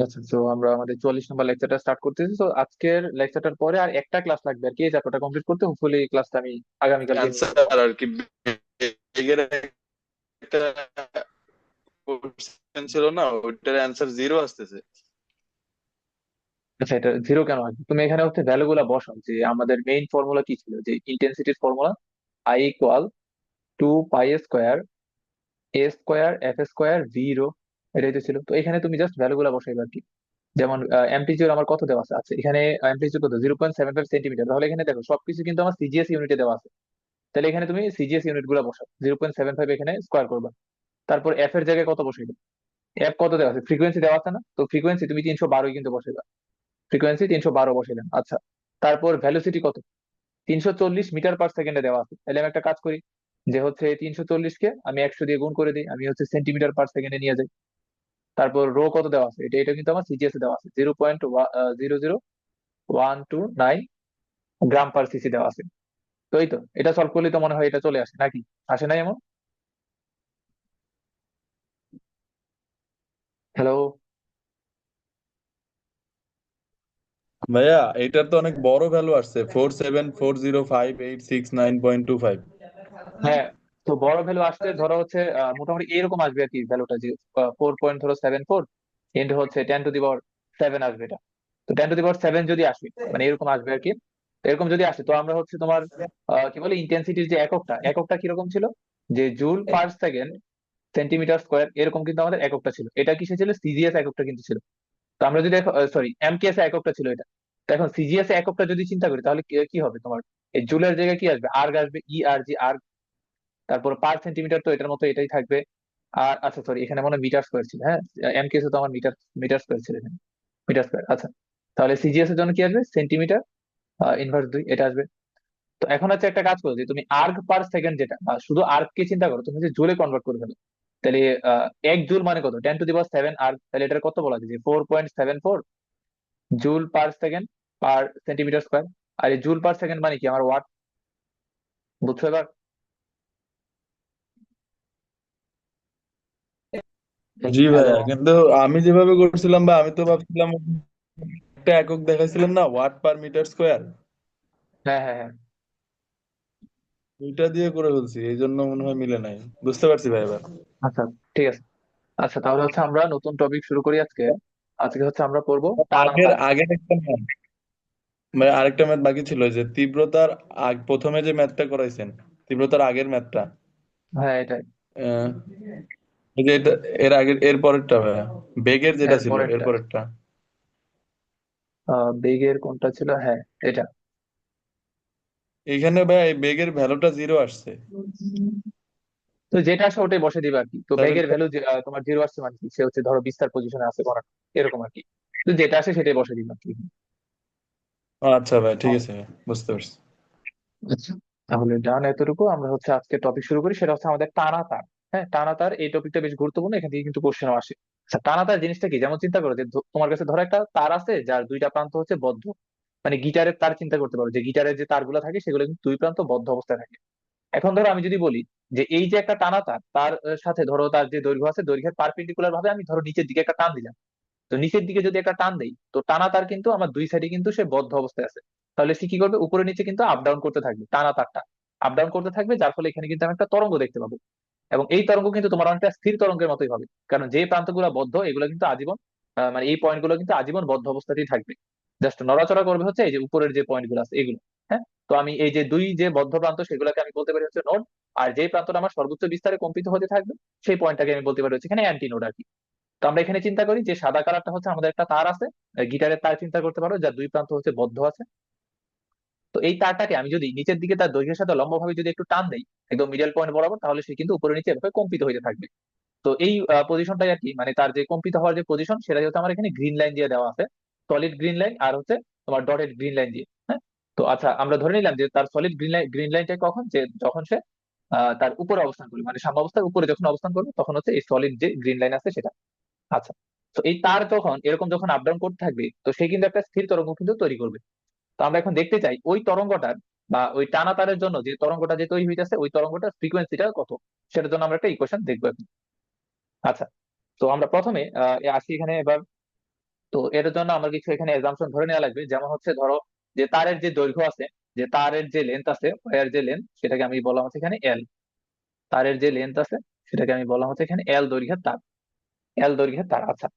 আচ্ছা, তো আমরা আমাদের 44 নম্বর লেকচারটা স্টার্ট করতেছি। তো আজকের লেকচারটার পরে আর একটা ক্লাস লাগবে আর কি, এই চ্যাপ্টারটা কমপ্লিট করতে। হোপফুলি এই ক্লাসটা আমি আগামীকালকে নিয়ে ফেলবো। অ্যান্সার আর কি, বেগের একটা কোশ্চেন ছিল না, ওইটার অ্যান্সার জিরো আসতেছে। আচ্ছা, এটা জিরো কেন আসবে? তুমি এখানে হচ্ছে ভ্যালু গুলা বসাও, যে আমাদের মেইন ফর্মুলা কি ছিল, যে ইন্টেন্সিটির formula I equal 2 pi square A square F square V rho, এটাই তো ছিল। তো এখানে তুমি জাস্ট ভ্যালু গুলা বসাইবে আর কি। যেমন এমপ্লিটিউড আমার কত দেওয়া আছে, আচ্ছা এখানে এমপ্লিটিউড কত, 0.75 সেন্টিমিটার। তাহলে এখানে দেখো সবকিছু কিন্তু আমার সিজিএস ইউনিটে দেওয়া আছে। তাহলে এখানে তুমি সিজিএস ইউনিট গুলা বসাও, 0.75 এখানে স্কোয়ার করবা। তারপর এফ এর জায়গায় কত বসাইবে, এফ কত দেওয়া আছে, ফ্রিকোয়েন্সি দেওয়া আছে না, তো ফ্রিকোয়েন্সি তুমি 312 কিন্তু বসাইবা। ফ্রিকোয়েন্সি 312 বসাইলেন, আচ্ছা। তারপর ভ্যালোসিটি কত, 340 মিটার পার সেকেন্ডে দেওয়া আছে। তাহলে আমি একটা কাজ করি, যে হচ্ছে 340 কে আমি 100 দিয়ে গুণ করে দিই, আমি হচ্ছে সেন্টিমিটার পার সেকেন্ডে নিয়ে যাই। তারপর রো কত দেওয়া আছে, এটা এটা কিন্তু আমার সিজিএস এ দেওয়া আছে, 0.00129 গ্রাম পার সিসি দেওয়া আছে। তো এই তো, এটা সলভ করলে তো মনে হয় এটা চলে আসে নাকি, আসে নাই এমন? হ্যালো? ভাইয়া, এটার তো অনেক বড় ভ্যালু আসছে, 47405869.25। হ্যাঁ, তো বড় ভ্যালু আসতে ধরো হচ্ছে মোটামুটি এরকম আসবে আর কি ভ্যালুটা, যে 4.074 ইন্টু হচ্ছে 10⁻7 আসবে এটা। তো 10⁻7 যদি আসে, মানে এরকম আসবে আর কি। তো এরকম যদি আসে, তো আমরা হচ্ছে তোমার কি বলে, ইন্টেন্সিটির যে এককটা, এককটা কিরকম ছিল, যে joule per second centimetre square, এরকম কিন্তু আমাদের এককটা ছিল। এটা কিসে ছিল, সিজিএস এককটা কিন্তু ছিল। তো আমরা যদি, সরি, এমকেএস এককটা ছিল এটা। তো এখন সিজিএস এককটা যদি চিন্তা করি, তাহলে কি কি হবে তোমার, এই জুলের জায়গায় কি আসবে, আর্গ আসবে, ই আর জি আর্গ। তারপর পার সেন্টিমিটার তো এটার মতো এটাই থাকবে। আর আচ্ছা সরি, এখানে মনে হয় মিটার স্কোয়ার ছিল, হ্যাঁ। এমকেএস তো আমার মিটার, মিটার স্কোয়ার ছিল এখানে, মিটার স্কোয়ার। আচ্ছা, তাহলে সিজিএস এর জন্য কি আসবে, সেন্টিমিটার ইনভার্স 2 এটা আসবে। তো এখন হচ্ছে একটা কাজ করো, যে তুমি আর্গ পার সেকেন্ড যেটা, বা শুধু আর্গ কে চিন্তা করো, তুমি যে জুলে কনভার্ট করে ফেলো। তাহলে 1 জুল মানে কত, 10⁻7 আর্গ, তাহলে এটার কত বলা যায়, যে 4.74 joule per second per centimetre square. আর এই জুল পার সেকেন্ড মানে কি, আমার ওয়াট, বুঝছো এবার? জি হ্যালো? ভাইয়া, কিন্তু আমি যেভাবে করছিলাম, বা আমি তো ভাবছিলাম একটা একক দেখাইছিলাম না, ওয়াট পার মিটার স্কোয়ার, হ্যাঁ হ্যাঁ হ্যাঁ। ওইটা দিয়ে করে ফেলছি, এই জন্য মনে হয় মিলে নাই। বুঝতে পারছি ভাই এবার। আচ্ছা, ঠিক আছে। আচ্ছা, তাহলে হচ্ছে আমরা নতুন টপিক শুরু করি আজকে। আজকে হচ্ছে আমরা পড়বো টানা আগের তার। আগের একটা ম্যাথ, মানে আরেকটা ম্যাথ বাকি ছিল, যে তীব্রতার প্রথমে যে ম্যাথটা করাইছেন, তীব্রতার আগের ম্যাথটা, হ্যাঁ, এটাই। এই যে এর আগের, এর পরেরটা ভাইয়া, বেগের যেটা এর ছিল এর পরেরটা, পরেরটা। বেগের কোনটা ছিল, হ্যাঁ এটা। এখানে ভাই এই বেগের ভ্যালুটা জিরো আসছে। তো যেটা আসে ওটাই বসে দিবে আর কি। তো তাহলে বেগের ভ্যালু তোমার 0 আসছে মানে কি, সে হচ্ছে ধরো বিস্তার পজিশনে আছে কোন একটা, এরকম আর কি। তো যেটা আসে সেটাই বসে দিবে আর কি। আচ্ছা ভাই, ঠিক আছে ভাই, বুঝতে পারছি। আচ্ছা, তাহলে ডান, এতটুকু। আমরা হচ্ছে আজকে টপিক শুরু করি, সেটা হচ্ছে আমাদের টানা তার। হ্যাঁ, টানা তার এই টপিকটা বেশ গুরুত্বপূর্ণ, এখান থেকে কিন্তু কোশ্চেনও আসে। আচ্ছা, টানা তার জিনিসটা কি, যেমন চিন্তা করো যে তোমার কাছে ধরো একটা তার আছে যার দুইটা প্রান্ত হচ্ছে বদ্ধ। মানে গিটারের তার চিন্তা করতে পারো, যে গিটারের যে তারগুলো থাকে সেগুলো কিন্তু দুই প্রান্ত বদ্ধ অবস্থায় থাকে। এখন ধরো আমি যদি বলি, যে এই যে একটা টানা তার, তার সাথে ধরো তার যে দৈর্ঘ্য আছে, দৈর্ঘ্যের পারপেন্ডিকুলার ভাবে আমি ধরো নিচের দিকে একটা টান দিলাম। তো নিচের দিকে যদি একটা টান দেই, তো টানা তার কিন্তু আমার দুই সাইডে কিন্তু সে বদ্ধ অবস্থায় আছে। তাহলে সে কি করবে, উপরে নিচে কিন্তু আপ ডাউন করতে থাকবে, টানা তারটা আপ ডাউন করতে থাকবে, যার ফলে এখানে কিন্তু আমি একটা তরঙ্গ দেখতে পাবো। এবং এই তরঙ্গ কিন্তু তোমার অনেকটা স্থির তরঙ্গের মতোই হবে, কারণ যে প্রান্তগুলো বদ্ধ এগুলো কিন্তু আজীবন, মানে এই পয়েন্ট গুলো কিন্তু আজীবন বদ্ধ অবস্থাতেই থাকবে। জাস্ট নড়াচড়া করবে হচ্ছে এই যে উপরের যে পয়েন্ট গুলো আছে এগুলো। হ্যাঁ, তো আমি এই যে দুই যে বদ্ধ প্রান্ত সেগুলোকে আমি বলতে পারি হচ্ছে নোড। আর যে প্রান্তটা আমার সর্বোচ্চ বিস্তারে কম্পিত হতে থাকবে, সেই পয়েন্টটাকে আমি বলতে পারি হচ্ছে এখানে অ্যান্টি নোড আর কি। তো আমরা এখানে চিন্তা করি যে সাদা কালারটা হচ্ছে আমাদের একটা তার আছে, গিটারের তার চিন্তা করতে পারো, যার দুই প্রান্ত হচ্ছে বদ্ধ আছে। তো এই তারটাকে আমি যদি নিচের দিকে তার দৈর্ঘ্যের সাথে লম্বভাবে যদি একটু টান দেই, একদম মিডল পয়েন্ট বরাবর, তাহলে সে কিন্তু উপরে নিচে এভাবে কম্পিত হতে থাকবে। তো এই পজিশনটাই আর কি, মানে তার যে কম্পিত হওয়ার যে পজিশন, সেটা যেহেতু আমার এখানে গ্রিন লাইন দিয়ে দেওয়া আছে, সলিড গ্রিন লাইন আর হচ্ছে তোমার ডটেড গ্রিন লাইন দিয়ে। হ্যাঁ, তো আচ্ছা আমরা ধরে নিলাম যে তার সলিড গ্রিন লাইনটা কখন, যে যখন সে তার উপরে অবস্থান করবে, মানে সাম্য অবস্থার উপরে যখন অবস্থান করবে, তখন হচ্ছে এই সলিড যে গ্রিন লাইন আছে সেটা। আচ্ছা, তো এই তার যখন এরকম যখন আপ ডাউন করতে থাকবে, তো সে কিন্তু একটা স্থির তরঙ্গ কিন্তু তৈরি করবে। তো আমরা এখন দেখতে চাই ওই তরঙ্গটার, বা ওই টানা তারের জন্য যে তরঙ্গটা যে তৈরি হইতেছে, ওই তরঙ্গটার ফ্রিকোয়েন্সিটা কত, সেটার জন্য আমরা একটা ইকুয়েশন দেখবো এখন। আচ্ছা, তো আমরা প্রথমে আসি এখানে এবার। তো এর জন্য আমার কিছু এখানে এক্সাম্পশন ধরে নেওয়া লাগবে, যেমন হচ্ছে ধরো যে তারের যে দৈর্ঘ্য আছে, যে তারের যে লেন্থ আছে, ওয়্যার যে লেন্থ, সেটাকে আমি বললাম হচ্ছে এখানে এল। তারের যে লেন্থ আছে সেটাকে আমি বললাম হচ্ছে এখানে এল দৈর্ঘ্যের তার। এল দৈর্ঘ্যের তার। আচ্ছা,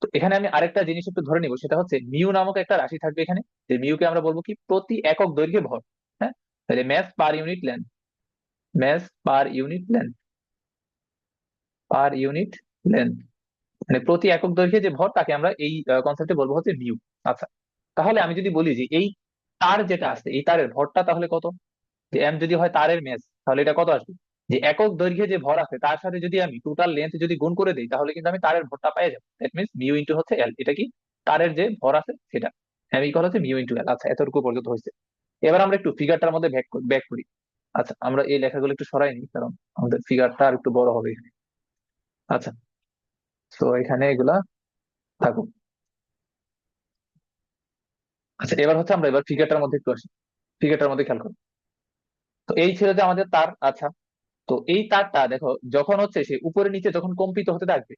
তো এখানে আমি আরেকটা জিনিস একটু ধরে নিব, সেটা হচ্ছে মিউ নামক একটা রাশি থাকবে এখানে। যে মিউকে আমরা বলবো কি প্রতি একক দৈর্ঘ্যে ভর। হ্যাঁ, তাহলে mass per unit length, mass per unit length, per unit length, মানে প্রতি একক দৈর্ঘ্যে যে ভর তাকে আমরা এই কনসেপ্টে বলবো হচ্ছে মিউ। আচ্ছা, তাহলে আমি যদি বলি যে এই তার যেটা আছে এই তারের ভরটা তাহলে কত, যে এম যদি হয় তারের মেস, তাহলে এটা কত আসবে, যে একক দৈর্ঘ্যে যে ভর আছে তার সাথে যদি আমি টোটাল লেন্থ যদি গুণ করে দিই তাহলে কিন্তু আমি তারের ভরটা পেয়ে যাবো। দ্যাট মিনস মিউ ইন্টু হচ্ছে এল, এটা কি তারের যে ভর আছে সেটা। এম ইকুয়াল হচ্ছে মিউ ইন্টু এল। আচ্ছা, এতটুকু পর্যন্ত হয়েছে। এবার আমরা একটু ফিগারটার মধ্যে ব্যাক করি। আচ্ছা, আমরা এই লেখাগুলো একটু সরাই নিই, কারণ আমাদের ফিগারটা আর একটু বড় হবে এখানে। আচ্ছা, তো এখানে এগুলা থাকুক। আচ্ছা, এবার হচ্ছে আমরা এবার ফিগারটার মধ্যে একটু আসি। ফিগারটার মধ্যে খেয়াল করো। তো এই ছিল যে আমাদের তার। আচ্ছা, তো এই তারটা দেখো যখন হচ্ছে সে উপরে নিচে যখন কম্পিত হতে থাকবে,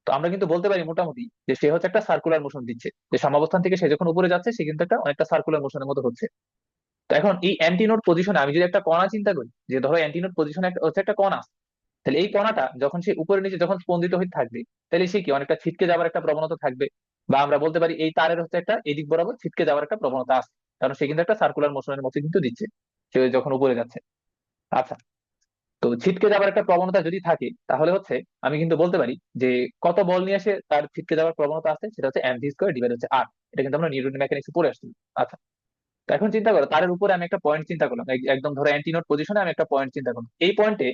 তো আমরা কিন্তু বলতে পারি মোটামুটি যে সে হচ্ছে একটা সার্কুলার মোশন দিচ্ছে, যে সমাবস্থান থেকে সে যখন উপরে যাচ্ছে সে কিন্তু একটা অনেকটা সার্কুলার মোশনের মতো হচ্ছে। তো এখন এই অ্যান্টিনোড পজিশনে আমি যদি একটা কণা চিন্তা করি, যে ধরো অ্যান্টিনোড পজিশনে হচ্ছে একটা কণা আছে, তাহলে এই কণাটা যখন সে উপরে নিচে যখন স্পন্দিত হয়ে থাকবে, তাহলে সে কি অনেকটা ছিটকে যাওয়ার একটা প্রবণতা থাকবে। বা আমরা বলতে পারি এই তারের হচ্ছে একটা এদিক বরাবর ছিটকে যাওয়ার একটা প্রবণতা আছে, কারণ সে কিন্তু একটা সার্কুলার মোশনের মতো কিন্তু দিচ্ছে সে যখন উপরে যাচ্ছে। আচ্ছা, তো ছিটকে যাওয়ার একটা প্রবণতা যদি থাকে তাহলে হচ্ছে আমি কিন্তু বলতে পারি যে কত বল নিয়ে এসে তার ছিটকে যাওয়ার প্রবণতা আছে, সেটা হচ্ছে এম ভি স্কোয়ার ডিভাইড হচ্ছে আর। এটা কিন্তু আমরা নিউটন মেকানিক্স পড়ে আসছি। আচ্ছা, তো এখন চিন্তা করো তারের উপরে আমি একটা পয়েন্ট চিন্তা করলাম, একদম ধরো অ্যান্টিনোড পজিশনে আমি একটা পয়েন্ট চিন্তা করলাম। এই পয়েন্টে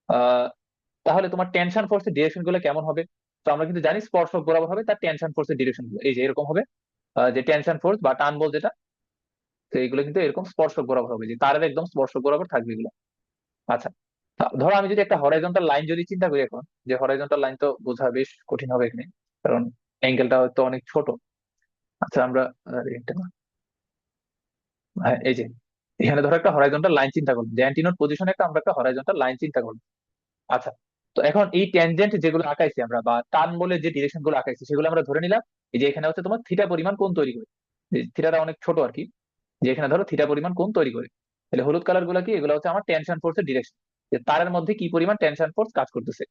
আহ তাহলে তোমার টেনশন ফোর্সের ডিরেকশন গুলো কেমন হবে? তো আমরা কিন্তু জানি স্পর্শক বরাবর হবে তার টেনশন ফোর্সের ডিরেকশন গুলো এই যে এরকম হবে। যে টেনশন ফোর্স বা টান বল যেটা, তো এইগুলো কিন্তু এরকম স্পর্শক বরাবর হবে, যে তারের একদম স্পর্শক বরাবর থাকবে এগুলো। আচ্ছা, ধরো আমি যদি একটা হরাইজন্টাল লাইন যদি চিন্তা করি এখন, যে হরাইজন্টাল লাইন তো বোঝা বেশ কঠিন হবে এখানে, কারণ অ্যাঙ্গেলটা হয়তো অনেক ছোট। আচ্ছা, আমরা এটা না, হ্যাঁ, এই যে এখানে ধরো একটা হরাইজন্টাল লাইন চিন্তা করলাম, যে অ্যান্টিনোড পজিশনে একটা আমরা একটা হরাইজন্টাল লাইন চিন্তা করলাম। আচ্ছা, তো এখন এই ট্যানজেন্ট যেগুলো আঁকাইছি আমরা বা টান বলে যে ডিরেকশন গুলো আঁকাইছি সেগুলো আমরা ধরে নিলাম এই যে এখানে হচ্ছে তোমার থিটা পরিমাণ কোণ তৈরি করে, যে থিটাটা অনেক ছোট আর কি, যে এখানে ধরো থিটা পরিমাণ কোণ তৈরি করে। তাহলে হলুদ কালার গুলো কি, এগুলো হচ্ছে আমার টেনশন ফোর্সের ডিরেকশন, যে তারের মধ্যে কি পরিমাণ টেনশন ফোর্স কাজ করতেছে।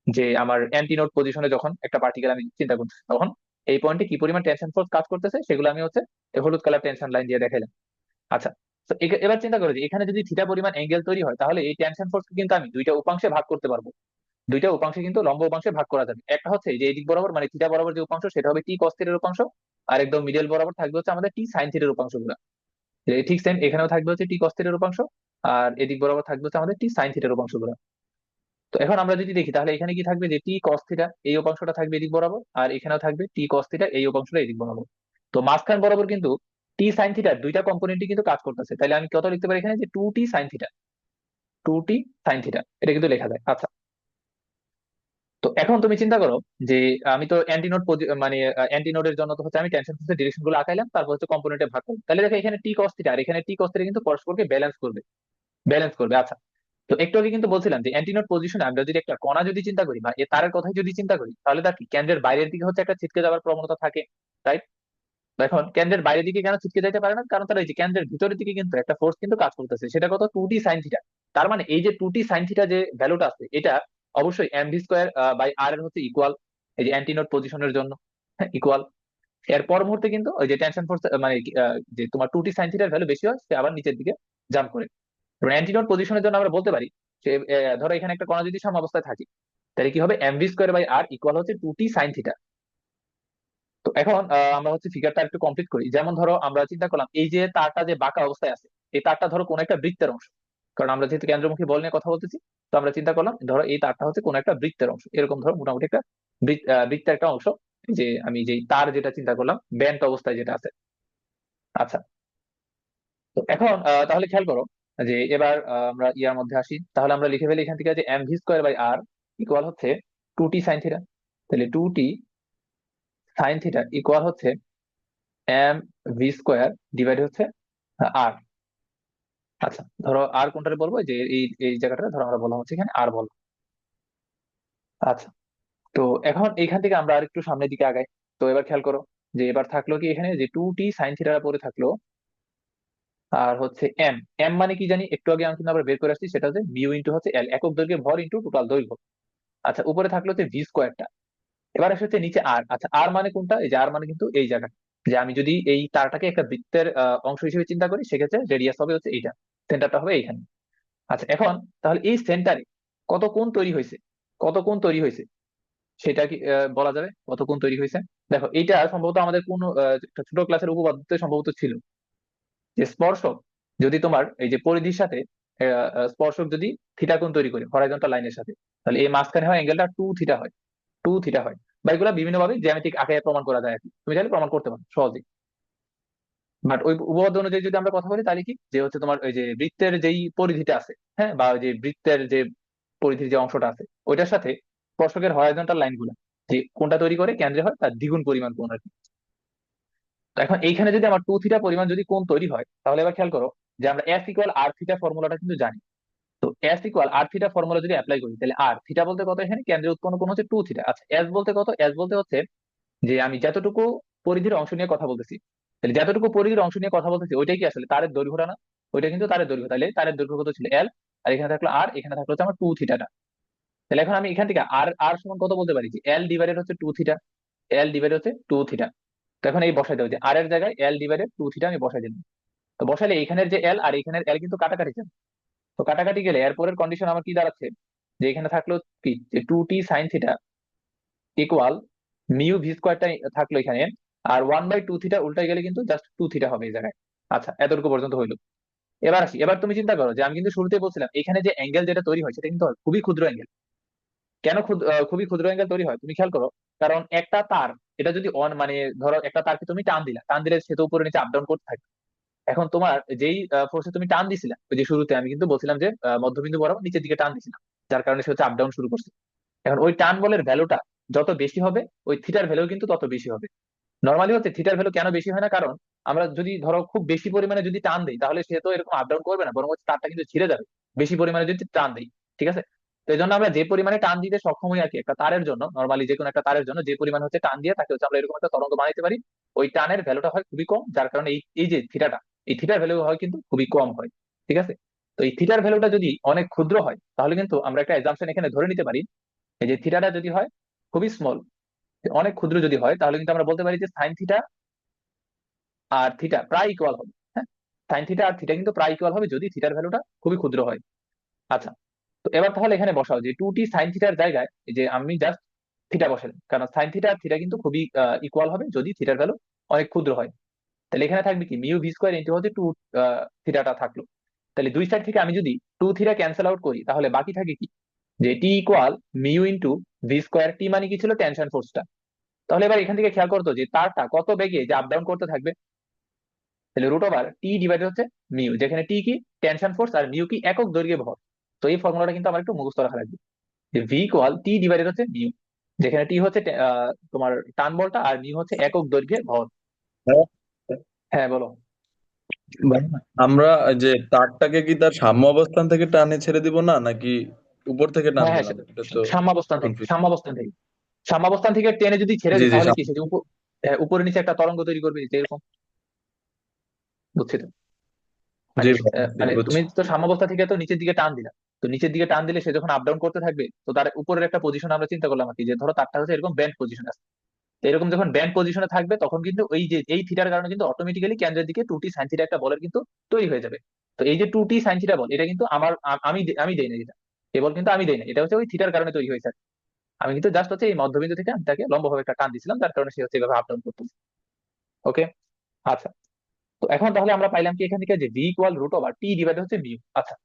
যে আমার অ্যান্টিনোড পজিশনে যখন একটা পার্টিকেল আমি চিন্তা করতেছি তখন এই পয়েন্টে কি পরিমাণ টেনশন ফোর্স কাজ করতেছে সেগুলো আমি হচ্ছে এই হলুদ কালার টেনশন লাইন দিয়ে দেখাইলাম। আচ্ছা, তো এবার চিন্তা করো যে এখানে যদি থিটা পরিমাণ অ্যাঙ্গেল তৈরি হয় তাহলে এই টেনশন ফোর্স কিন্তু আমি দুইটা উপাংশে ভাগ করতে পারবো। দুইটা উপাংশে কিন্তু লম্ব উপাংশে ভাগ করা যাবে। একটা হচ্ছে এই যে এদিক বরাবর মানে থিটা বরাবর যে উপাংশ সেটা হবে টি কস থিটার উপাংশ, আর একদম মিডল বরাবর থাকবে হচ্ছে আমাদের টি সাইন থিটার উপাংশ গুলা। ঠিক সেম এখানেও থাকবে হচ্ছে টি কস থিটার উপাংশ, আর এদিক বরাবর থাকবে হচ্ছে আমাদের টি সাইন থিটার উপাংশ গুলা। তো এখন আমরা যদি দেখি তাহলে এখানে কি থাকবে, যে টি কস থিটা এই উপাংশটা থাকবে এদিক বরাবর, আর এখানেও থাকবে টি কস থিটা এই উপাংশটা এদিক বরাবর। তো মাঝখান বরাবর কিন্তু টি সাইন থিটার দুইটা কম্পোনেন্টই কিন্তু কাজ করতেছে, তাহলে আমি কত লিখতে পারি এখানে, যে two T sine theta, two T sine theta, এটা কিন্তু লেখা যায়। আচ্ছা, তো এখন তুমি চিন্তা করো যে আমি তো অ্যান্টিনোড মানে অ্যান্টিনোডের জন্য তো হচ্ছে আমি টেনশন ফোর্সের ডিরেকশন গুলো আঁকাইলাম, তারপর হচ্ছে কম্পোনেন্টে ভাগ করলাম, তাহলে দেখো এখানে টি কস থিটা আর এখানে টি কস থিটা কিন্তু পরস্পরকে ব্যালেন্স করবে, ব্যালেন্স করবে। আচ্ছা, তো একটু আগে কিন্তু বলছিলাম যে অ্যান্টিনোড পজিশনে আমরা যদি একটা কণা যদি চিন্তা করি বা এ তারের কথাই যদি চিন্তা করি তাহলে তার কি কেন্দ্রের বাইরের দিকে হচ্ছে একটা ছিটকে যাওয়ার প্রবণতা থাকে, রাইট? এখন কেন্দ্রের বাইরের দিকে কেন ছিটকে যাইতে পারে না, কারণ তার এই যে কেন্দ্রের ভিতরের দিকে কিন্তু একটা ফোর্স কিন্তু কাজ করতেছে, সেটা কত, টু টি সাইন থিটা। তার মানে এই যে টু টি সাইন থিটা যে ভ্যালুটা আছে এটা অবশ্যই এম ভি স্কোয়ার বাই আর এর হচ্ছে ইকুয়াল, এই যে অ্যান্টিনোড পজিশনের জন্য, হ্যাঁ ইকুয়াল। এর পর মুহূর্তে কিন্তু ওই যে টেনশন ফোর্স মানে যে তোমার টু টি সাইন থিটার ভ্যালু বেশি হয় সে আবার নিচের দিকে জাম্প করে। অ্যান্টিনোড পজিশনের জন্য আমরা বলতে পারি সে ধরো এখানে একটা কণা যদি সাম্য অবস্থায় থাকে তাহলে কি হবে, M V square by R equal হচ্ছে টু টি সাইন থিটা। তো এখন আমরা হচ্ছে ফিগারটা একটু কমপ্লিট করি। যেমন ধরো আমরা চিন্তা করলাম এই যে তারটা যে বাঁকা অবস্থায় আছে, এই তারটা ধরো কোন একটা বৃত্তের অংশ, কারণ আমরা যেহেতু কেন্দ্রমুখী বল নিয়ে কথা বলতেছি, তো আমরা চিন্তা করলাম ধরো এই তারটা হচ্ছে কোন একটা বৃত্তের অংশ, এরকম ধরো মোটামুটি একটা বৃত্তের একটা অংশ, যে আমি যে তার যেটা চিন্তা করলাম ব্যান্ড অবস্থায় যেটা আছে। আচ্ছা, তো এখন তাহলে খেয়াল করো যে এবার আমরা ইয়ার মধ্যে আসি, তাহলে আমরা লিখে ফেলি এখান থেকে যে M V square by R equal হচ্ছে টু টি সাইন থিটা। তাহলে two T sine theta equal হচ্ছে এম ভি স্কোয়ার ডিভাইড হচ্ছে আর। আচ্ছা, ধরো আর কোনটারে বলবো, যে এই এই জায়গাটা ধরো আমরা বললাম হচ্ছে এখানে আর বলবো। আচ্ছা, তো এখন এইখান থেকে আমরা আর একটু সামনের দিকে আগাই। তো এবার খেয়াল করো যে এবার থাকলো কি এখানে যে 2t সাইন থিটার পরে থাকলো, আর হচ্ছে এম। এম মানে কি জানি একটু আগে আমি কিন্তু আবার বের করে আসছি, সেটা হচ্ছে মিউ ইন্টু হচ্ছে এল, একক দৈর্ঘ্যে ভর ইন্টু টোটাল দৈর্ঘ্য। আচ্ছা, উপরে থাকলো হচ্ছে ভি স্কোয়ারটা। এবার আসে হচ্ছে নিচে আর। আচ্ছা, আর মানে কোনটা? এই যে আর মানে কিন্তু এই জায়গাটা, যে আমি যদি এই তারটাকে একটা বৃত্তের অংশ হিসেবে চিন্তা করি, সেক্ষেত্রে রেডিয়াস হবে হচ্ছে এইটা, সেন্টারটা হবে এইখানে। আচ্ছা, এখন তাহলে এই সেন্টারে কত কোণ তৈরি হয়েছে, কত কোণ তৈরি হয়েছে সেটা কি বলা যাবে? কত কোণ তৈরি হয়েছে? দেখো, এইটা সম্ভবত আমাদের কোন একটা ছোট ক্লাসের উপপাদ্যতে সম্ভবত ছিল, যে স্পর্শক যদি তোমার এই যে পরিধির সাথে স্পর্শক যদি থিটা কোণ তৈরি করে হরাইজন্টাল লাইনের সাথে, তাহলে এই মাঝখানে হয় অ্যাঙ্গেলটা 2 থিটা হয়, 2 থিটা হয়। বা এগুলা বিভিন্ন ভাবে জ্যামিতিক আকারে প্রমাণ করা যায় আর কি, তুমি চাইলে প্রমাণ করতে পারো সহজেই। বাট ওই উপপাদ্য অনুযায়ী যদি আমরা কথা বলি, তাহলে কি যে হচ্ছে তোমার ওই যে বৃত্তের যেই পরিধিটা আছে, হ্যাঁ, বা ওই যে বৃত্তের যে পরিধির যে অংশটা আছে, ওইটার সাথে স্পর্শকের হরাইজন্টাল লাইন গুলা যে কোনটা তৈরি করে কেন্দ্রে হয় তার দ্বিগুণ পরিমাণ কোণ আর কি। তো এখন এইখানে যদি আমার 2 থিটা পরিমাণ যদি কোণ তৈরি হয়, তাহলে এবার খেয়াল করো যে আমরা এস ইকুয়াল আর থিটা ফর্মুলাটা কিন্তু জানি। তো এস ইকুয়াল আর থিটা ফর্মুলা যদি অ্যাপ্লাই করি, তাহলে আর থিটা বলতে কত? এখানে কেন্দ্রে উৎপন্ন কোণ হচ্ছে 2 থিটা। আচ্ছা, এস বলতে কত? এস বলতে হচ্ছে যে আমি যতটুকু পরিধির অংশ নিয়ে কথা বলতেছি, তাহলে যতটুকু পরিধির অংশ নিয়ে কথা বলতেছি ওইটাই কি আসলে তারের দৈর্ঘ্যটা না? ওইটা কিন্তু তারের দৈর্ঘ্য। তাহলে তারের দৈর্ঘ্য কত ছিল? এল। আর এখানে থাকলো আর, এখানে থাকলো হচ্ছে আমার 2 থিটাটা। তাহলে এখন আমি এখান থেকে আর আর সমান কত বলতে পারি? যে এল ডিভাইডেড হচ্ছে 2 থিটা, এল ডিভাইডেড হচ্ছে 2 থিটা। তো এখন এই বসাই দেবো যে আর এর জায়গায় এল ডিভাইডেড 2 থিটা আমি বসাই দিলাম। তো বসাইলে এখানের যে এল আর এখানের এল কিন্তু কাটাকাটি যাবে। তো কাটাকাটি গেলে এরপরের কন্ডিশন আমার কি দাঁড়াচ্ছে, যে এখানে থাকলো কি যে 2t sin theta equal mu V স্কোয়ারটা থাকলো এখানে, আর 1/2 থিটা উল্টাই গেলে কিন্তু জাস্ট 2 থিটা হবে এই জায়গায়। আচ্ছা, এতটুকু পর্যন্ত হইলো। এবার আসি, এবার তুমি চিন্তা করো যে আমি কিন্তু শুরুতেই বলছিলাম এখানে যে অ্যাঙ্গেল যেটা তৈরি হয় সেটা কিন্তু খুবই ক্ষুদ্র অ্যাঙ্গেল। কেন খুবই ক্ষুদ্র অ্যাঙ্গেল তৈরি হয় তুমি খেয়াল করো। কারণ একটা তার, এটা যদি অন মানে ধরো একটা তারকে তুমি টান দিলা, টান দিলে সে তো উপরে নিচে আপ ডাউন করতে থাকে। এখন তোমার যেই ফোর্সে তুমি টান দিছিলা, ওই যে শুরুতে আমি কিন্তু বলছিলাম যে মধ্যবিন্দু বরাবর নিচের দিকে টান দিছিলাম, যার কারণে সে হচ্ছে আপ ডাউন শুরু করছে। এখন ওই টান বলের ভ্যালুটা যত বেশি হবে, ওই থিটার ভ্যালু কিন্তু তত বেশি হবে। নর্মালি হচ্ছে থিটার ভ্যালু কেন বেশি হয় না, কারণ আমরা যদি ধরো খুব বেশি পরিমাণে যদি টান দিই, তাহলে সে তো এরকম আপ ডাউন করবে না, বরং হচ্ছে তারটা কিন্তু ছিঁড়ে যাবে বেশি পরিমাণে যদি টান দিই। ঠিক আছে? তো এই জন্য আমরা যে পরিমাণে টান দিতে সক্ষম হই আর কি, একটা তারের জন্য নর্মালি যে কোনো একটা তারের জন্য যে পরিমাণ হচ্ছে টান দিয়ে তাকে হচ্ছে আমরা এরকম একটা তরঙ্গ বানাইতে পারি, ওই টানের ভ্যালুটা হয় খুবই কম, যার কারণে এই এই যে থিটাটা, এই থিটার ভ্যালু হয় কিন্তু খুবই কম হয়। ঠিক আছে? তো এই থিটার ভ্যালুটা যদি অনেক ক্ষুদ্র হয়, তাহলে কিন্তু আমরা একটা এক্সাম্পশন এখানে ধরে নিতে পারি, এই যে থিটাটা যদি হয় খুবই স্মল, অনেক ক্ষুদ্র যদি হয়, তাহলে কিন্তু আমরা বলতে পারি যে সাইন থিটা আর থিটা প্রায় ইকুয়াল হবে। হ্যাঁ, সাইন থিটা আর থিটা কিন্তু প্রায় ইকুয়াল হবে যদি থিটার ভ্যালুটা খুবই ক্ষুদ্র হয়। আচ্ছা, তো এবার তাহলে এখানে বসাও যে 2t sin থিটার জায়গায় এই যে আমি জাস্ট থিটা বসালাম, কারণ সাইন থিটা আর থিটা কিন্তু খুবই ইকুয়াল হবে যদি থিটার ভ্যালু অনেক ক্ষুদ্র হয়। তাহলে এখানে থাকবে কি মিউ ভি স্কোয়ার ইন্টু হচ্ছে 2 থিটাটা থাকলো। তাহলে দুই সাইড থেকে আমি যদি 2 থিটা ক্যান্সেল আউট করি, তাহলে বাকি থাকে কি যে T equal mu into V square. T মানে কি ছিল? টেনশন ফোর্সটা। তাহলে এবার এখান থেকে খেয়াল করতো যে তারটা কত বেগে যে আপ ডাউন করতে থাকবে, তাহলে রুট ওভার টি ডিভাইডেড হচ্ছে মিউ, যেখানে টি কি টেনশন ফোর্স আর মিউ কি একক দৈর্ঘ্যে ভর। তো এই ফর্মুলাটা কিন্তু আমার একটু মুখস্থ রাখা লাগবে, যে ভি ইকুয়াল টি ডিভাইডেড হচ্ছে মিউ, যেখানে টি হচ্ছে তোমার টান বলটা, আর মিউ হচ্ছে একক দৈর্ঘ্যে ভর। হ্যাঁ, হ্যাঁ, বলো। ভাই, আমরা যে তারটাকে কি তার সাম্য অবস্থান থেকে টানে ছেড়ে দিব না, নাকি উপর থেকে হ্যাঁ, টানবো হ্যাঁ, না? এটা তো সাম্যাবস্থান থেকে, কনফিউজ। সাম্যাবস্থান থেকে, সাম্যাবস্থান থেকে টেনে যদি ছেড়ে জি দিই, জি, তাহলে কি সেটা উপরে নিচে একটা তরঙ্গ তৈরি করবে যে এরকম, বুঝছি তো? জি মানে ভাই, জি মানে বুঝছি। তুমি তো সাম্যাবস্থা থেকে তো নিচের দিকে টান দিলা, তো নিচের দিকে টান দিলে সে যখন আপ ডাউন করতে থাকবে, তো তার উপরের একটা পজিশন আমরা চিন্তা করলাম আর কি, যে ধরো তারটা হচ্ছে এরকম ব্যান্ড পজিশন আছে। তো এরকম যখন ব্যান্ড পজিশনে থাকবে, তখন কিন্তু ওই যে এই থিটার কারণে কিন্তু অটোমেটিক্যালি কেন্দ্রের দিকে 2t sin থিটা একটা বলের কিন্তু তৈরি হয়ে যাবে। তো এই যে 2t sin থিটা বল, এটা কিন্তু আমি দেই না, এটা এই বল কিন্তু আমি দেই না, এটা হচ্ছে ওই থিটার কারণে তৈরি হয়েছে। আমি কিন্তু জাস্ট হচ্ছে এই মধ্যবিন্দু থেকে আমি তাকে লম্বভাবে একটা টান দিছিলাম, যার কারণে সে হচ্ছে এভাবে আপ ডাউন করতেছে। ওকে। আচ্ছা, তো এখন তাহলে আমরা পাইলাম কি এখান থেকে, যে V equal root over T divide হচ্ছে মিউ। আচ্ছা,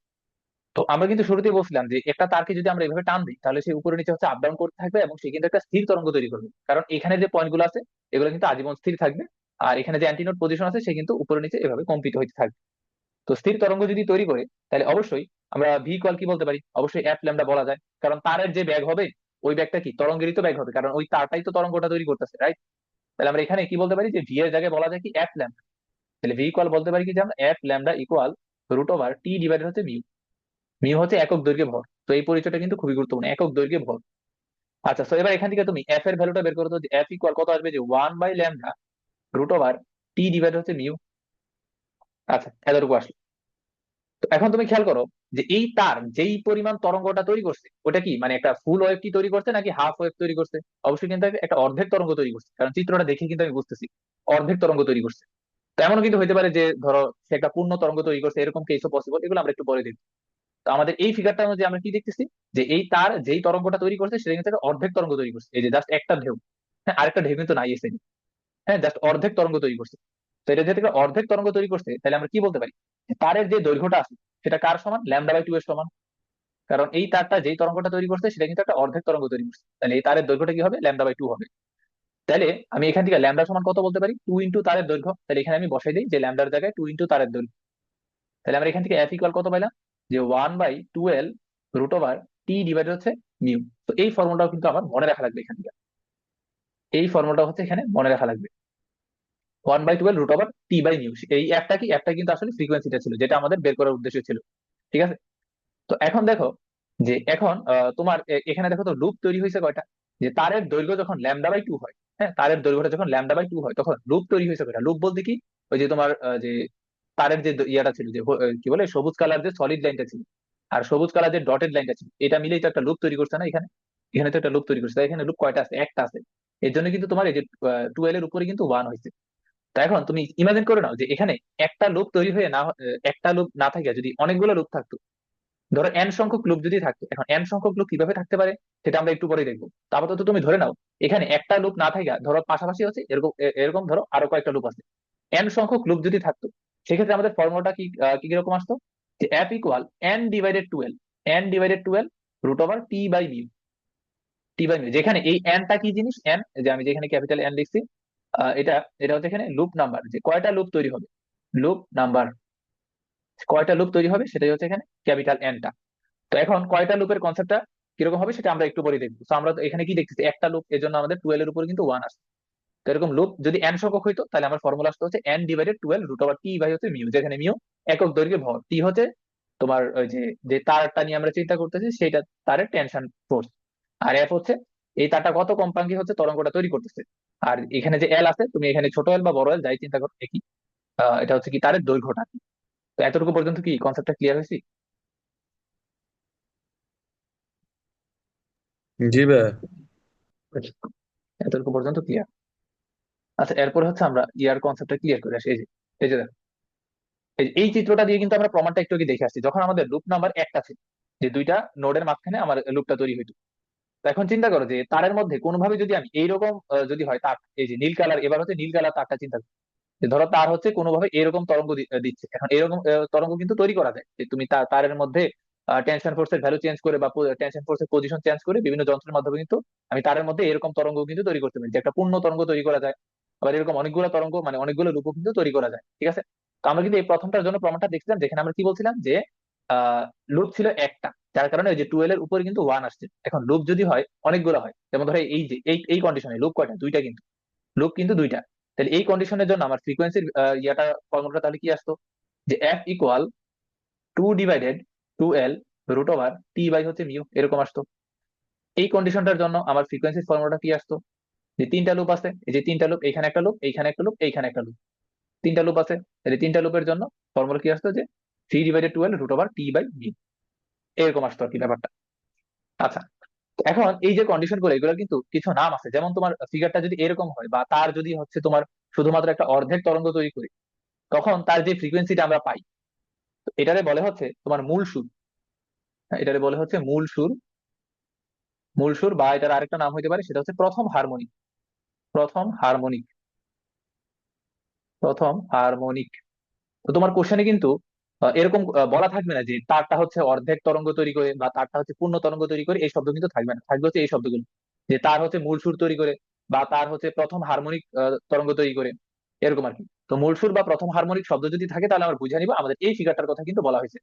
তো আমরা কিন্তু শুরুতেই বলছিলাম যে একটা তারকে যদি আমরা এভাবে টান দিই, তাহলে সে উপরে নিচে হচ্ছে আপ ডাউন করতে থাকবে, এবং সে কিন্তু একটা স্থির তরঙ্গ তৈরি করবে, কারণ এখানে যে পয়েন্ট গুলো আছে এগুলো কিন্তু আজীবন স্থির থাকবে। আর এখানে যে অ্যান্টিনোড পজিশন আছে সে কিন্তু উপরে নিচে এভাবে কম্পিত হইতে থাকবে। তো স্থির তরঙ্গ যদি তৈরি করে, তাহলে অবশ্যই আমরা ভি ইকুয়াল কি বলতে পারি? অবশ্যই এফ ল্যামডা বলা যায়, কারণ তারের যে ব্যাগ হবে ওই ব্যাগটা কি তরঙ্গেরই তো ব্যাগ হবে, কারণ ওই তারটাই তো তরঙ্গটা তৈরি করতেছে, রাইট? তাহলে আমরা এখানে কি বলতে পারি, যে ভি এর জায়গায় বলা যায় কি এফ ল্যামডা। তাহলে ভি ইকুয়াল বলতে পারি কি, যে আমরা F lambda equal root over T divided হচ্ছে মিউ। মিউ হচ্ছে একক দৈর্ঘ্যে ভর। তো এই পরিচয়টা কিন্তু খুবই গুরুত্বপূর্ণ, একক দৈর্ঘ্যে ভর। আচ্ছা, তো এবার এখান থেকে তুমি এফ এর ভ্যালুটা বের করো তো, যে এফ ইকুয়াল কত আসবে, যে 1/λ রুট ওভার টি ডিভাইড হচ্ছে মিউ। আচ্ছা, এতটুকু আসলো। তো এখন তুমি খেয়াল করো যে এই তার যেই পরিমাণ তরঙ্গটা তৈরি করছে ওটা কি মানে একটা ফুল ওয়েভ কি তৈরি করছে নাকি হাফ ওয়েভ তৈরি করছে? অবশ্যই কিন্তু একটা অর্ধেক তরঙ্গ তৈরি করছে, কারণ চিত্রটা দেখে কিন্তু আমি বুঝতেছি অর্ধেক তরঙ্গ তৈরি করছে। তো এমনও কিন্তু হতে পারে যে ধরো সে একটা পূর্ণ তরঙ্গ তৈরি করছে, এরকম কেসও পসিবল, এগুলো আমরা একটু পরে দেখব। তো আমাদের এই ফিগারটা অনুযায়ী আমরা কি দেখতেছি, যে এই তার যেই তরঙ্গটা তৈরি করছে সেটা কিন্তু একটা অর্ধেক তরঙ্গ তৈরি করছে, এই যে জাস্ট একটা ঢেউ। হ্যাঁ, আরেকটা ঢেউ কিন্তু নাই এসে। হ্যাঁ, জাস্ট অর্ধেক তরঙ্গ তৈরি করছে। তো এটা যেহেতু একটা অর্ধেক তরঙ্গ তৈরি করছে, তাহলে আমরা কি বলতে পারি, যে তারের যে দৈর্ঘ্যটা আছে সেটা কার সমান, λ/2 এর সমান। কারণ এই তারটা যেই তরঙ্গটা তৈরি করছে সেটা কিন্তু একটা অর্ধেক তরঙ্গ তৈরি করছে, তাহলে এই তারের দৈর্ঘ্যটা কি হবে, λ/2 হবে। তাহলে আমি এখান থেকে ল্যামডা সমান কত বলতে পারি, 2 ইন্টু তারের দৈর্ঘ্য। তাহলে এখানে আমি বসাই দিই যে ল্যামডার জায়গায় 2 ইন্টু তারের দৈর্ঘ্য। তাহলে আমরা এখান থেকে এফ ইকুয়াল কত পাইলাম, যে 1/12 রুট ওভার টি ডিভাইড হচ্ছে মিউ। তো এই ফর্মুলাটাও কিন্তু আমার মনে রাখা লাগবে এখান থেকে, এই ফর্মুলাটা হচ্ছে এখানে মনে রাখা লাগবে। 1/12 root over T by mu, এই একটা কি, একটা কিন্তু আসলে ফ্রিকোয়েন্সিটা ছিল যেটা আমাদের বের করার উদ্দেশ্য ছিল। ঠিক আছে। তো এখন দেখো যে এখন তোমার এখানে দেখো তো লুপ তৈরি হয়েছে কয়টা, যে তারের দৈর্ঘ্য যখন λ/2 হয়, হ্যাঁ তারের দৈর্ঘ্যটা যখন λ/2 হয় তখন লুপ তৈরি হয়েছে কয়টা। লুপ বলতে কি, ওই যে তোমার যে তারের যে ইয়াটা ছিল, যে কি বলে সবুজ কালার যে সলিড লাইনটা ছিল আর সবুজ কালার যে ডটেড লাইনটা ছিল, এটা মিলেই তো একটা লুপ তৈরি করছে না এখানে। এখানে তো একটা লুপ তৈরি করছে, তাই এখানে লুপ কয়টা আছে, একটা আছে। এর জন্য কিন্তু তোমার এই যে 12 এর উপরে কিন্তু 1 হয়েছে। তো এখন তুমি ইমাজিন করে নাও যে এখানে একটা লুপ তৈরি হয়ে না একটা লুপ না থাকে, যদি অনেকগুলো লুপ থাকতো, ধরো এন সংখ্যক লুপ যদি থাকতো, এখন এন সংখ্যক লুপ কিভাবে থাকতে পারে সেটা আমরা একটু পরে দেখবো। তো আপাতত তুমি ধরে নাও এখানে একটা লুপ না থাকে, ধরো পাশাপাশি হচ্ছে এরকম এরকম ধরো আরো কয়েকটা লুপ আছে। এন সংখ্যক লুপ যদি থাকতো, সেক্ষেত্রে আমাদের ফর্মুলাটা কি কি কিরকম আসতো, যে F equal n/12 root over T by mu, যেখানে এই এনটা কি জিনিস, এন যে আমি যেখানে ক্যাপিটাল এন লিখছি, এটা এটা হচ্ছে এখানে লুপ নাম্বার, যে কয়টা লুপ তৈরি হবে, লুপ নাম্বার কয়টা লুপ তৈরি হবে সেটাই হচ্ছে এখানে ক্যাপিটাল এনটা। তো এখন কয়টা লুপের কনসেপ্টটা কিরকম হবে সেটা আমরা একটু পরে দেখবো। তো আমরা তো এখানে কি দেখতেছি, একটা লুপ, এর জন্য আমাদের 12 এর উপর কিন্তু 1 আসছে। তো এরকম লুপ যদি এন সংখ্যক হইতো, তাহলে আমার ফর্মুলা আসতে হচ্ছে n/12 root over T by হচ্ছে মিউ, যেখানে মিউ একক দৈর্ঘ্যে ভর, টি হচ্ছে তোমার ওই যে যে তারটা নিয়ে আমরা চিন্তা করতেছি সেটা, তারের টেনশন ফোর্স, আর এফ হচ্ছে এই তারটা কত কম্পাঙ্কে হচ্ছে তরঙ্গটা তৈরি করতেছে। আর এখানে যে এল আছে, তুমি এখানে ছোট এল বা বড় এল যাই চিন্তা করো একই। এটা হচ্ছে কি তারের দৈর্ঘ্যটা। তো এতটুকু পর্যন্ত কি কনসেপ্টটা ক্লিয়ার হয়েছে? জি ভাই। এতটুকু পর্যন্ত ক্লিয়ার। আচ্ছা, এরপর হচ্ছে আমরা ইয়ার কনসেপ্টটা ক্লিয়ার করে আসি। এই যে দেখো, এই চিত্রটা দিয়ে কিন্তু আমরা প্রমাণটা একটু আগে দেখে আসছি, যখন আমাদের লুপ নাম্বার একটা ছিল, যে দুইটা নোডের মাঝখানে আমার লুপটা তৈরি হইতো। তো এখন চিন্তা করো যে তারের মধ্যে কোনোভাবে যদি আমি এইরকম যদি হয় তার, এই যে নীল কালার, এবার হচ্ছে নীল কালার তারটা চিন্তা করো, যে ধরো তার হচ্ছে কোনোভাবে এরকম তরঙ্গ দিচ্ছে। এখন এরকম তরঙ্গ কিন্তু তৈরি করা যায়, যে তুমি তারের মধ্যে টেনশন ফোর্সের ভ্যালু চেঞ্জ করে বা টেনশন ফোর্সের পজিশন চেঞ্জ করে বিভিন্ন যন্ত্রের মাধ্যমে কিন্তু আমি তারের মধ্যে এরকম তরঙ্গ কিন্তু তৈরি করতে পারি, যে একটা পূর্ণ তরঙ্গ তৈরি করা যায়। আবার এরকম অনেকগুলো তরঙ্গ মানে অনেকগুলো রূপও কিন্তু তৈরি করা যায়। ঠিক আছে। তো আমরা কিন্তু এই প্রথমটার জন্য প্রমাণটা দেখছিলাম, যেখানে আমরা কি বলছিলাম, যে লুপ ছিল একটা, যার কারণে ওই যে 12 এর উপরে কিন্তু 1 আসছে। এখন লুপ যদি হয় অনেকগুলো হয়, যেমন ধরো এই যে এই কন্ডিশনে লুপ কয়টা, দুইটা কিন্তু, লুপ কিন্তু দুইটা। তাহলে এই কন্ডিশনের জন্য আমার ফ্রিকোয়েন্সির ইয়াটা ফর্মুলাটা তাহলে কি আসতো, যে F equal 2/2l root over T by হচ্ছে মিউ, এরকম আসতো। এই কন্ডিশনটার জন্য আমার ফ্রিকোয়েন্সির ফর্মুলাটা কি আসতো, যে তিনটা লুপ আছে, এই যে তিনটা লুপ, এখানে একটা লুপ, এইখানে একটা লুপ, এইখানে একটা লুপ, তিনটা লুপ আছে। তাহলে তিনটা লুপের জন্য ফর্মুলা কি আসতো, যে 3/12 root over T by mu, এরকম আসতো আর কি ব্যাপারটা। আচ্ছা, এখন এই যে কন্ডিশন গুলো, এগুলো কিন্তু কিছু নাম আছে, যেমন তোমার ফিগারটা যদি এরকম হয় বা তার যদি হচ্ছে তোমার শুধুমাত্র একটা অর্ধেক তরঙ্গ তৈরি করে, তখন তার যে ফ্রিকোয়েন্সিটা আমরা পাই, তো এটারে বলে হচ্ছে তোমার মূল সুর। হ্যাঁ, এটারে বলে হচ্ছে মূল সুর, বা এটার আরেকটা নাম হইতে পারে, সেটা হচ্ছে প্রথম হারমোনিক। প্রথম হারমোনিক। তো তোমার কোশ্চেনে কিন্তু এরকম বলা থাকবে না যে তারটা হচ্ছে অর্ধেক তরঙ্গ তৈরি করে বা তারটা হচ্ছে পূর্ণ তরঙ্গ তৈরি করে, এই শব্দ কিন্তু থাকবে না, থাকবে হচ্ছে এই শব্দগুলো, যে তার হচ্ছে মূল সুর তৈরি করে বা তার হচ্ছে প্রথম হারমোনিক তরঙ্গ তৈরি করে, এরকম আর কি। তো মূল সুর বা প্রথম হারমোনিক শব্দ যদি থাকে, তাহলে আমরা বুঝে নিব আমাদের এই ফিগারটার কথা কিন্তু বলা হয়েছে।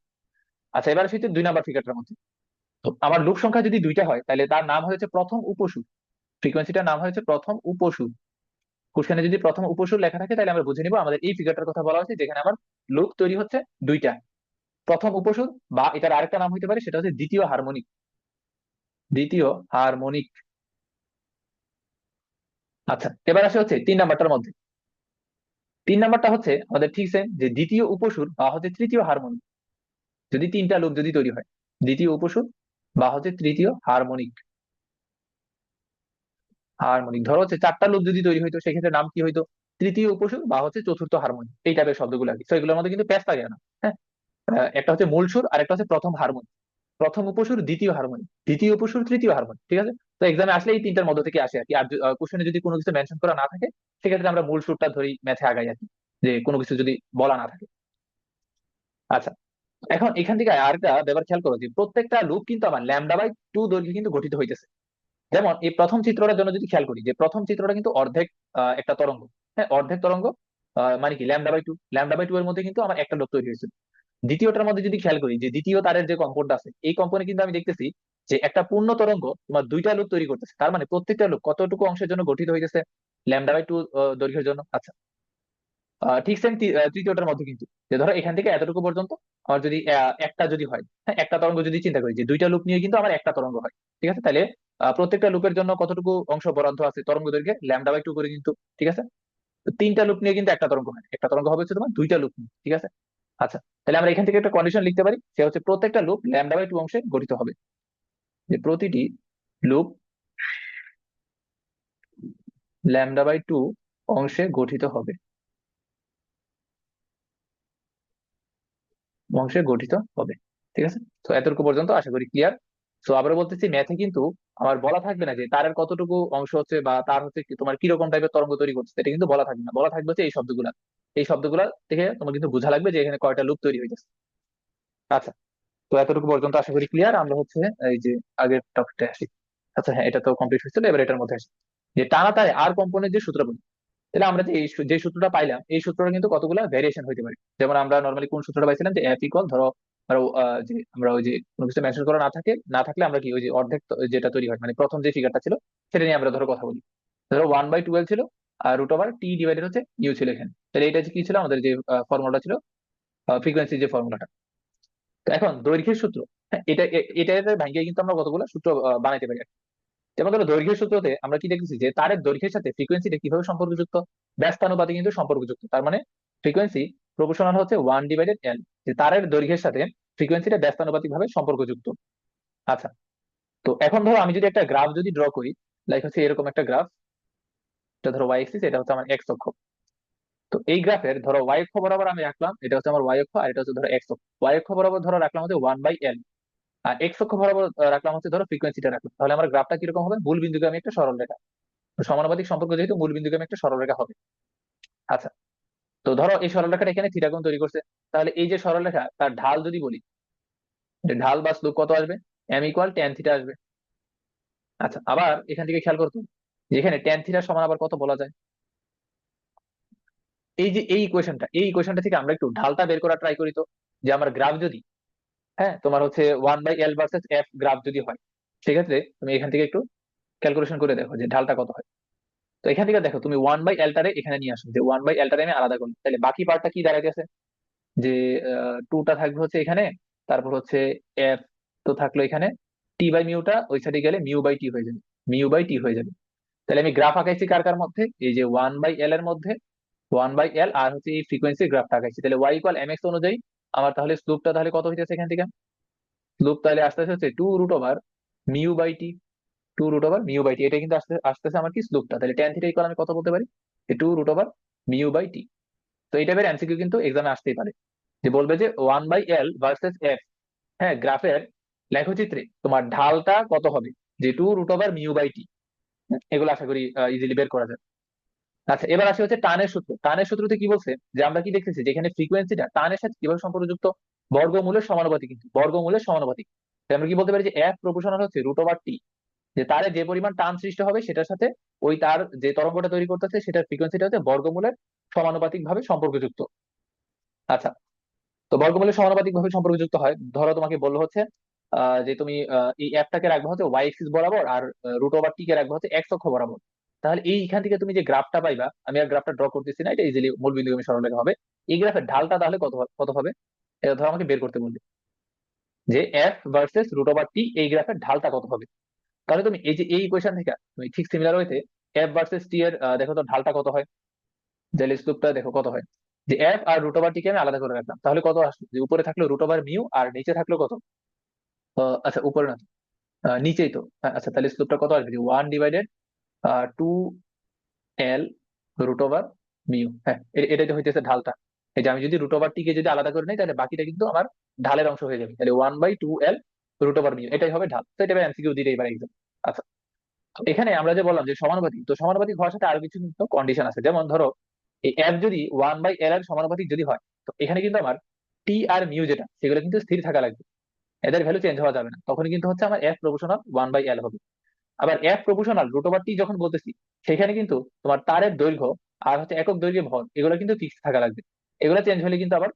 আচ্ছা, এবার আসি 2 নাম্বার ফিগারটার মধ্যে। তো আমার লুপ সংখ্যা যদি দুইটা হয়, তাহলে তার নাম হয়েছে প্রথম উপসুর, ফ্রিকোয়েন্সিটার নাম হয়েছে প্রথম উপসুর। কোশ্চেনে যদি প্রথম উপসুর লেখা থাকে, তাহলে আমরা বুঝে নিব আমাদের এই ফিগারটার কথা বলা হয়েছে, যেখানে আমার লুপ তৈরি হচ্ছে দুইটা, প্রথম উপসুর, বা এটার আরেকটা নাম হইতে পারে সেটা হচ্ছে দ্বিতীয় হারমোনিক। আচ্ছা, এবার আসে হচ্ছে 3 নাম্বারটার মধ্যে। 3 নাম্বারটা হচ্ছে আমাদের ঠিক সেম, যে দ্বিতীয় উপসুর বা হচ্ছে তৃতীয় হারমোনিক। যদি তিনটা লুপ যদি তৈরি হয়, দ্বিতীয় উপসুর বা হচ্ছে তৃতীয় হারমোনিক। হারমোনিক ধরো হচ্ছে 4টা লুপ যদি তৈরি হইতো, সেক্ষেত্রে নাম কি হইতো? তৃতীয় উপসুর বা হচ্ছে চতুর্থ হারমোনিক, এই টাইপের শব্দগুলো আর কি। তো এগুলোর মধ্যে কিন্তু প্যাচ থাকে না। হ্যাঁ, একটা হচ্ছে মূল সুর আর একটা হচ্ছে প্রথম হারমোনিক। প্রথম উপসুর দ্বিতীয় হারমোনিক, দ্বিতীয় উপসুর তৃতীয় হারমোনিক, ঠিক আছে? তো এক্সামে আসলে এই 3টার মধ্যে থেকে আসে আর কি। আর কোশ্চেনে যদি কোনো কিছু মেনশন করা না থাকে, সেক্ষেত্রে আমরা মূল সুরটা ধরেই ম্যাথে আগাই আর কি, যে কোনো কিছু যদি বলা না থাকে। আচ্ছা, এখন এখান থেকে আরেকটা ব্যাপার খেয়াল করো, যে প্রত্যেকটা লুপ কিন্তু আমার λ/2 দৈর্ঘ্যে কিন্তু গঠিত হইতেছে। যেমন এই প্রথম চিত্রটার জন্য যদি খেয়াল করি, যে প্রথম চিত্রটা কিন্তু অর্ধেক একটা তরঙ্গ। হ্যাঁ, অর্ধেক তরঙ্গ, মানে কি λ/2। λ/2 এর মধ্যে কিন্তু আমার একটা লুপ তৈরি হয়েছে। দ্বিতীয়টার মধ্যে যদি খেয়াল করি, যে দ্বিতীয় তারের যে কম্পনটা আছে, এই কম্পনে কিন্তু আমি দেখতেছি যে একটা পূর্ণ তরঙ্গ তোমার 2টা লুপ তৈরি করতেছে। তার মানে প্রত্যেকটা লুপ কতটুকু অংশের জন্য গঠিত হইতেছে? λ/2 দৈর্ঘ্যের জন্য। আচ্ছা, ঠিক সেম তৃতীয়টার মধ্যে কিন্তু, যে ধরো এখান থেকে এতটুকু পর্যন্ত আমার যদি একটা যদি হয়, হ্যাঁ, একটা তরঙ্গ যদি চিন্তা করি, যে 2টা লুপ নিয়ে কিন্তু আমার একটা তরঙ্গ হয়, ঠিক আছে? তাহলে প্রত্যেকটা লুপের জন্য কতটুকু অংশ বরাদ্দ আছে তরঙ্গ দৈর্ঘ্যে? λ/2 করে কিন্তু, ঠিক আছে? তো 3টা লুপ নিয়ে কিন্তু একটা তরঙ্গ হয়, একটা তরঙ্গ হবে হচ্ছে তোমার 2টা লুপ নিয়ে, ঠিক আছে? আচ্ছা, তাহলে আমরা এখান থেকে একটা কন্ডিশন লিখতে পারি, সে হচ্ছে প্রত্যেকটা লুপ λ/2 অংশে গঠিত হবে। যে প্রতিটি লুপ λ/2 অংশে গঠিত হবে, অংশে গঠিত হবে, ঠিক আছে? তো এতটুকু পর্যন্ত আশা করি ক্লিয়ার। তো আবারও বলতেছি, ম্যাথে কিন্তু আমার বলা থাকবে না যে তারের কতটুকু অংশ হচ্ছে, বা তার হচ্ছে কি তোমার কিরকম টাইপের তরঙ্গ তৈরি করছে, এটা কিন্তু বলা থাকবে না। বলা থাকবে হচ্ছে এই শব্দগুলা। এই শব্দগুলা থেকে তোমার কিন্তু বোঝা লাগবে যে এখানে কয়টা লুপ তৈরি হয়েছে। আচ্ছা, তো এতটুকু পর্যন্ত আশা করি ক্লিয়ার। আমরা হচ্ছে এই যে আগের টপিকটা আসি। আচ্ছা হ্যাঁ, এটা তো কমপ্লিট হয়েছিল, এবার এটার মধ্যে আসি। যে টানা তারে আর কম্পনের যে সূত্র বলি, তাহলে আমরা যে যে সূত্রটা পাইলাম, এই সূত্রটা কিন্তু কতগুলো ভেরিয়েশন হইতে পারে। যেমন আমরা নর্মালি কোন সূত্রটা পাইছিলাম, যে এফ ইকুয়াল ধরো, ধরো যে আমরা ওই যে কোনো কিছু মেনশন করা না থাকলে আমরা কি ওই যে অর্ধেক যেটা তৈরি হয়, মানে প্রথম যে ফিগারটা ছিল, সেটা নিয়ে আমরা ধরো কথা বলি। ধরো 1/12 ছিল, আর √T/, হচ্ছে ইউ ছিল এখানে। তাহলে এটা কি ছিল আমাদের যে ফর্মুলাটা ছিল, ফ্রিকোয়েন্সি যে ফর্মুলাটা। তো এখন দৈর্ঘ্যের সূত্র, হ্যাঁ, এটা ভাঙিয়ে কিন্তু আমরা কতগুলো সূত্র বানাইতে পারি। যেমন ধরো দৈর্ঘ্যের সূত্রতে আমরা কি দেখতেছি, যে তারের দৈর্ঘ্যের সাথে ফ্রিকোয়েন্সিটা কিভাবে সম্পর্কযুক্ত? ব্যস্তানুপাতে কিন্তু সম্পর্কযুক্ত। তার মানে ফ্রিকোয়েন্সি প্রপোর্শনাল হচ্ছে 1/L, যে তারের দৈর্ঘ্যের সাথে ফ্রিকোয়েন্সিটা ব্যস্তানুপাতিক ভাবে সম্পর্কযুক্ত। আচ্ছা, তো এখন ধরো আমি যদি একটা গ্রাফ যদি ড্র করি, লাইক হচ্ছে এরকম একটা গ্রাফ, এটা ধরো ওয়াই এক্সিস, এটা হচ্ছে আমার এক্স অক্ষ। তো এই গ্রাফের ধরো ওয়াই অক্ষ বরাবর আমি রাখলাম, এটা হচ্ছে আমার ওয়াই অক্ষ, আর এটা হচ্ছে ধরো এক্স অক্ষ। ওয়াই অক্ষ বরাবর ধরো রাখলাম হচ্ছে 1/L, আর এক্স অক্ষ বরাবর রাখলাম হচ্ছে ধরো ফ্রিকোয়েন্সিটা রাখলাম। তাহলে আমার গ্রাফটা কিরকম হবে? মূল বিন্দুকে আমি একটা সরল রেখা, সমানুপাতিক সম্পর্ক যেহেতু, মূল বিন্দুকে আমি একটা সরলরেখা হবে। আচ্ছা, তো ধরো এই সরলরেখাটা এখানে থিটা কোণ তৈরি করছে। তাহলে এই যে সরলরেখা, তার ঢাল যদি বলি, যে ঢাল বা স্লোপ কত আসবে? m = tan θ আসবে। আচ্ছা, আবার এখান থেকে খেয়াল করতো, যে এখানে tan θ সমান আবার কত বলা যায়? এই যে এই ইকুয়েশনটা থেকে আমরা একটু ঢালটা বের করা ট্রাই করি তো। যে আমার গ্রাফ যদি, হ্যাঁ, তোমার হচ্ছে 1/L ভার্সেস এফ গ্রাফ যদি হয়, সেক্ষেত্রে তুমি এখান থেকে একটু ক্যালকুলেশন করে দেখো যে ঢালটা কত হয়। তো এখান থেকে দেখো, তুমি 1/L টারে এখানে নিয়ে আসো, যে 1/L টারে আমি আলাদা করি, তাহলে বাকি পার্টটা কি দাঁড়াইতেছে? যে 2টা থাকবে হচ্ছে এখানে, তারপর হচ্ছে এফ তো থাকলো এখানে, T/μ ওই সাইডে গেলে μ/T হয়ে যাবে, μ/T হয়ে যাবে। তাহলে আমি গ্রাফ আঁকাইছি কার কার মধ্যে? এই যে 1/L এর মধ্যে, 1/L, আর হচ্ছে এই ফ্রিকোয়েন্সির গ্রাফটা আঁকাইছি। তাহলে y = mx অনুযায়ী আমার তাহলে স্লোপটা তাহলে কত হইতেছে এখান থেকে? স্লোপ তাহলে আসতেছে হচ্ছে 2√μ/T, 2√μ/T, এটা কিন্তু আসতেছে আমার কি স্লোপটা। তাহলে tan θ আমি কত বলতে পারি? 2√μ/T। তো এই টাইপের এমসিকিউ কিন্তু এক্সামে আসতেই পারে, যে বলবে যে 1/L ভার্সেস এফ, হ্যাঁ, গ্রাফের লেখচিত্রে তোমার ঢালটা কত হবে? যে 2√μ/T। এগুলো আশা করি ইজিলি বের করা যায়। আচ্ছা, এবার আসে হচ্ছে টানের সূত্র। টানের সূত্রতে কি বলছে, যে আমরা কি দেখতেছি, যেখানে ফ্রিকোয়েন্সিটা টানের সাথে কিভাবে সম্পর্কযুক্ত? বর্গমূলের সমানুপাতিক, কিন্তু বর্গমূলের সমানুপাতিক। তাই আমরা কি বলতে পারি, যে এফ প্রপোর্শনাল হচ্ছে √T, যে তারে যে পরিমাণ টান সৃষ্টি হবে সেটার সাথে ওই তার যে তরঙ্গটা তৈরি করতেছে সেটার ফ্রিকোয়েন্সিটা হচ্ছে বর্গমূলের সমানুপাতিক ভাবে সম্পর্কযুক্ত। আচ্ছা, তো বর্গমূলের সমানুপাতিক ভাবে সম্পর্কযুক্ত হয়। ধরো তোমাকে বললো হচ্ছে যে তুমি এই অ্যাপটাকে রাখবা হচ্ছে ওয়াই এক্সিস বরাবর, আর √T কে রাখবা হচ্ছে এক্স অক্ষ বরাবর। তাহলে এইখান থেকে তুমি যে গ্রাফটা পাইবা, আমি আর গ্রাফটা ড্র করতেছি না, এটা ইজিলি মূল বিন্দু আমি সরলরেখা হবে। এই গ্রাফের ঢালটা তাহলে কত হবে? এটা ধরো আমাকে বের করতে বলবে, যে এফ ভার্সেস √T, এই গ্রাফের ঢালটা কত হবে। তাহলে তুমি এই যে এই ইকুয়েশন থেকে তুমি ঠিক সিমিলার ওয়েতে এফ ভার্সেস টি এর দেখো তো ঢালটা কত হয়, ডেল স্লোপটা দেখো কত হয়। যে এফ আর রুট ওভার টি কে আমি আলাদা করে রাখলাম, তাহলে কত আসলো, যে উপরে থাকলো রুট ওভার মিউ আর নিচে থাকলো কত, আচ্ছা উপরে না তো, নিচেই তো, আচ্ছা তাহলে স্লোপটা কত আসবে, 1 divided 2L root over mu. হ্যাঁ, এটাই তো হইতেছে ঢালটা। এই যে আমি যদি রুট ওভার টি কে যদি আলাদা করে নিই, তাহলে বাকিটা কিন্তু আমার ঢালের অংশ হয়ে যাবে, তাহলে 1/2L রুট ওভার মিউ, এটাই হবে ঢাল। তো এটা এমসিকিউ দিতে এবার এক্সাম। আচ্ছা, তো এখানে আমরা যে বললাম যে সমানুপাতিক, তো সমানুপাতিক হওয়ার সাথে আরো কিছু কিন্তু কন্ডিশন আছে, যেমন ধরো এই এফ যদি 1/L এর সমানুপাতিক যদি হয়, তো এখানে কিন্তু আমার টি আর মিউ যেটা, সেগুলো কিন্তু স্থির থাকা লাগবে, এদের ভ্যালু চেঞ্জ হওয়া যাবে না, তখন কিন্তু হচ্ছে আমার এফ প্রপোর্শনাল 1/L হবে। আবার F proportional root over T যখন বলতেছি, সেখানে কিন্তু তোমার তারের দৈর্ঘ্য আর হচ্ছে একক দৈর্ঘ্যে ভর, এগুলো কিন্তু ফিক্স থাকা লাগবে, এগুলো চেঞ্জ হলে কিন্তু আবার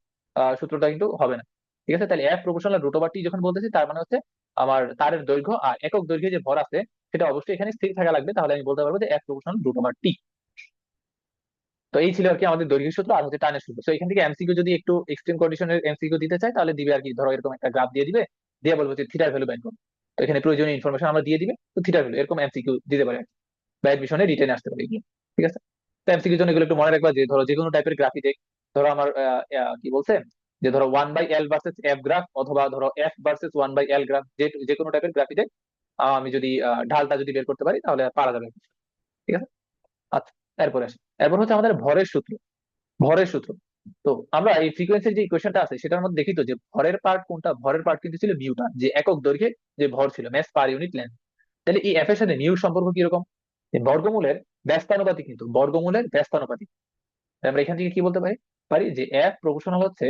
সূত্রটা কিন্তু হবে না। ঠিক আছে, তাহলে F proportional root over T যখন বলতেছি, তার মানে হচ্ছে আমার তারের দৈর্ঘ্য আর একক দৈর্ঘ্যে যে ভর আছে, সেটা অবশ্যই এখানে স্থির থাকা লাগবে, তাহলে আমি বলতে পারবো যে F proportional root over T. তো এই ছিল আর কি আমাদের দৈর্ঘ্যের সূত্র আর হচ্ছে টানের সূত্র। তো এখান থেকে এমসিকিউ যদি একটু এক্সট্রিম কন্ডিশনের এমসিকিউ দিতে চাই, তাহলে দিবে আর কি, ধরো এরকম একটা গ্রাফ দিয়ে দিবে, দিয়ে বলবো যে থিটার ভ্যালু বের করো। তো এখানে প্রয়োজনীয় ইনফরমেশন আমরা দিয়ে দিবে, তো থিটার ভ্যালু এরকম এমসিকিউ দিতে পারে বা এডমিশনে রিটেনে আসতে পারে এগুলো। ঠিক আছে, তো এমসিকিউর জন্য এগুলো একটু মনে রাখবা, যে ধরো যে কোনো টাইপের গ্রাফই দেখ, ধরো আমার কি বলছে, যে ধরো 1/L ভার্সেস এফ গ্রাফ, অথবা ধরো এফ ভার্সেস 1/L গ্রাফ, যে যে কোনো টাইপের গ্রাফই দেখ, আমি যদি ঢালটা যদি বের করতে পারি তাহলে পারা যাবে। ঠিক আছে, আচ্ছা, এরপরে আসি। এরপর হচ্ছে আমাদের ভরের সূত্র। ভরের সূত্র, তো আমরা এই ফ্রিকোয়েন্সির যে ইকুয়েশনটা আছে, সেটার মধ্যে দেখি তো যে ভরের পার্ট কোনটা, ভরের পার্ট কিন্তু ছিল মিউটা, যে একক দৈর্ঘ্যে যে ভর ছিল, ম্যাস পার ইউনিট লেন্থ। তাহলে এই এফ এর সাথে মিউর সম্পর্ক কিরকম, যে বর্গমূলের ব্যস্তানুপাতিক, কিন্তু বর্গমূলের ব্যস্তানুপাতিক। তাই আমরা এখান থেকে কি বলতে পারি, যে এফ প্রপোর্শনাল হচ্ছে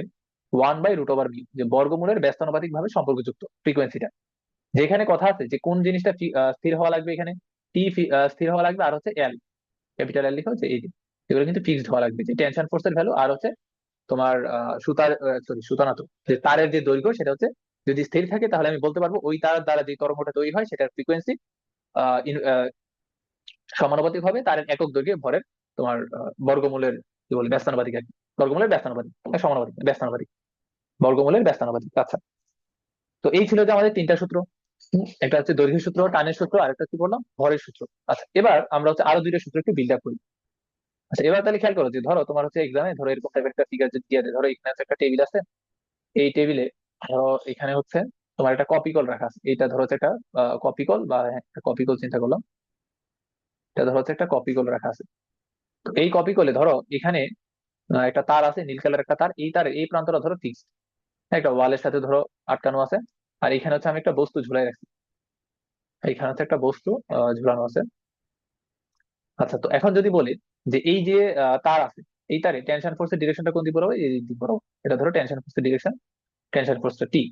1/√মিউ, যে বর্গমূলের ব্যস্তানুপাতিক ভাবে সম্পর্কযুক্ত ফ্রিকোয়েন্সিটা। যেখানে কথা আছে যে কোন জিনিসটা স্থির হওয়া লাগবে, এখানে টি স্থির হওয়া লাগবে, আর হচ্ছে এল, ক্যাপিটাল এল লিখা হচ্ছে এই যে, এগুলো কিন্তু ফিক্সড হওয়া লাগবে, যে টেনশন ফোর্সের ভ্যালু আর হচ্ছে তোমার সুতার, সরি সুতা না তো, যে তারের যে দৈর্ঘ্য সেটা হচ্ছে যদি স্থির থাকে, তাহলে আমি বলতে পারবো ওই তার দ্বারা যে তরঙ্গটা তৈরি হয় সেটার ফ্রিকোয়েন্সি সমানুপাতিক হবে তারের একক দৈর্ঘ্যে ভরের তোমার বর্গমূলের, কি বলে, ব্যস্তানুপাতিক আর কি। বর্গমূলের ব্যস্তানুপাতিক, সমানুপাতিক না, ব্যস্তানুপাতিক, বর্গমূলের ব্যস্তানুপাতিক। আচ্ছা, তো এই ছিল যে আমাদের তিনটা সূত্র। একটা হচ্ছে দৈর্ঘ্যের সূত্র, টানের সূত্র, আর একটা কি বললাম, ভরের সূত্র। আচ্ছা, এবার আমরা হচ্ছে আরো দুইটা সূত্র একটু বিল্ড আপ করি। আচ্ছা, এবার তাহলে খেয়াল করো যে ধরো তোমার হচ্ছে এক্সামে ধরো এরকম টাইপের একটা ফিগার যদি দিয়ে দেয়, ধরো এখানে হচ্ছে একটা টেবিল আছে, এই টেবিলে ধরো এখানে হচ্ছে তোমার একটা কপি কল রাখা আছে, এইটা ধরো হচ্ছে একটা কপি কল, বা হ্যাঁ, একটা কপি কল চিন্তা করলাম, এটা ধরো হচ্ছে একটা কপি কল রাখা আছে। তো এই কপি কলে ধরো এখানে একটা তার আছে, নীল কালার একটা তার, এই তারের এই প্রান্তটা ধরো ফিক্সড, একটা ওয়ালের সাথে ধরো আটকানো আছে। আর এখানে হচ্ছে আমি একটা বস্তু ঝুলাই রাখছি, এখানে হচ্ছে একটা বস্তু ঝুলানো আছে। আচ্ছা, তো এখন যদি বলি যে এই যে তার আছে, এই তারে টেনশন ফোর্সের ডিরেকশনটা কোন দিক বরাবর, এই দিক বরাবর, এটা ধরো টেনশন ফোর্সের ডিরেকশন, টেনশন ফোর্সটা টি।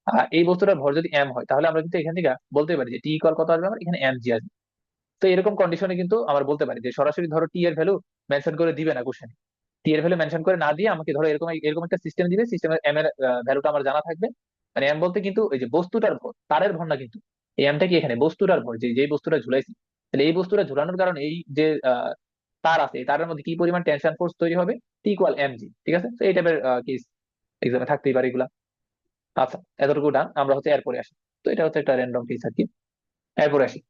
আর এই বস্তুটার ভর যদি এম হয়, তাহলে আমরা কিন্তু এখান থেকে বলতে পারি যে টি ইকুয়াল কত আসবে, আমার এখানে এম জি আসবে। তো এরকম কন্ডিশনে কিন্তু আমরা বলতে পারি যে সরাসরি ধরো টি এর ভ্যালু মেনশন করে দিবে না কোশ্চেন, টি এর ভ্যালু মেনশন করে না দিয়ে আমাকে ধরো এরকম এরকম একটা সিস্টেম দিবে, সিস্টেমের এম এর ভ্যালুটা আমার জানা থাকবে। মানে এম বলতে কিন্তু এই যে বস্তুটার ভর, তারের ভর না কিন্তু, এই এমটা কি এখানে বস্তুটার ভর, যে যেই বস্তুটা ঝুলাইছি, তাহলে এই বস্তুটা ঝুলানোর কারণে এই যে তার আছে, এই তারের মধ্যে কি পরিমাণ টেনশন ফোর্স তৈরি হবে, টি ইকুয়াল এম জি। ঠিক আছে, তো এই টাইপের কেস এক্সামে থাকতেই পারে এগুলা। আচ্ছা, এতটুকু ডান, আমরা হচ্ছে এরপরে আসি। তো এটা হচ্ছে একটা র্যান্ডম কেস আর কি। এরপরে আসি,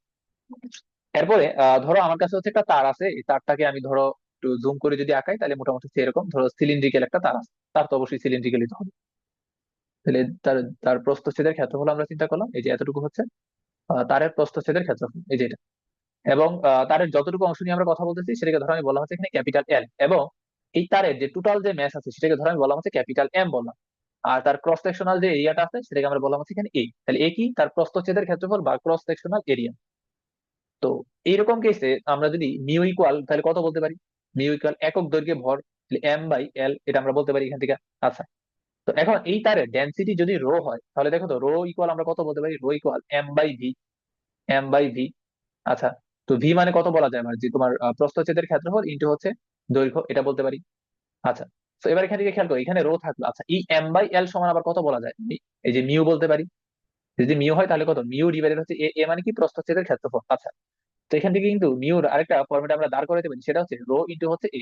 এরপরে ধরো আমার কাছে হচ্ছে একটা তার আছে, এই তারটাকে আমি ধরো একটু জুম করে যদি আঁকাই, তাহলে মোটামুটি হচ্ছে এরকম, ধরো সিলিন্ড্রিক্যাল একটা তার আছে, তার তো অবশ্যই সিলিন্ড্রিক্যালই তো হবে। তাহলে তার তার প্রস্থচ্ছেদের ক্ষেত্রফল আমরা চিন্তা করলাম, এই যে এতটুকু হচ্ছে তারের প্রস্থচ্ছেদের ক্ষেত্রফল, এই যে এটা। এবং তারের যতটুকু অংশ নিয়ে আমরা কথা বলতেছি, সেটাকে ধরো আমি বলা হচ্ছে এখানে ক্যাপিটাল এল, এবং এই তারের যে টোটাল যে ম্যাস আছে, সেটাকে ধরো আমি বলা হচ্ছে ক্যাপিটাল এম বললাম। আর তার ক্রস সেকশনাল যে এরিয়াটা আছে, সেটাকে আমরা বলা হচ্ছে এখানে এ। তাহলে এ কি, তার প্রস্থচ্ছেদের ক্ষেত্রফল বা ক্রস সেকশনাল এরিয়া। তো এইরকম কেসে আমরা যদি মিউ ইকুয়াল, তাহলে কত বলতে পারি, মিউ ইকুয়াল একক দৈর্ঘ্যে ভর, তাহলে এম বাই এল, এটা আমরা বলতে পারি এখান থেকে। আচ্ছা, তো এখন এই তারের ডেনসিটি যদি রো হয়, তাহলে দেখো তো রো ইকুয়াল আমরা কত বলতে পারি, rho equal M by V, M by V. আচ্ছা, তো ভি মানে কত বলা যায়, মানে যে তোমার প্রস্থচ্ছেদের ক্ষেত্রফল ইনটু হচ্ছে দৈর্ঘ্য, এটা বলতে পারি। আচ্ছা, তো এবার এখান থেকে খেয়াল করো, এখানে রো থাকলো। আচ্ছা, এই এম বাই এল সমান আবার কত বলা যায়, এই যে মিউ বলতে পারি। যদি মিউ হয় তাহলে কত, মিউ ডিভাইডেড হচ্ছে এ, এ মানে কি প্রস্থচ্ছেদের ক্ষেত্রফল। আচ্ছা, তো এখান থেকে কিন্তু মিউর আরেকটা ফর্মেট আমরা দাঁড় করাতে পারি, সেটা হচ্ছে রো ইন্টু হচ্ছে এ,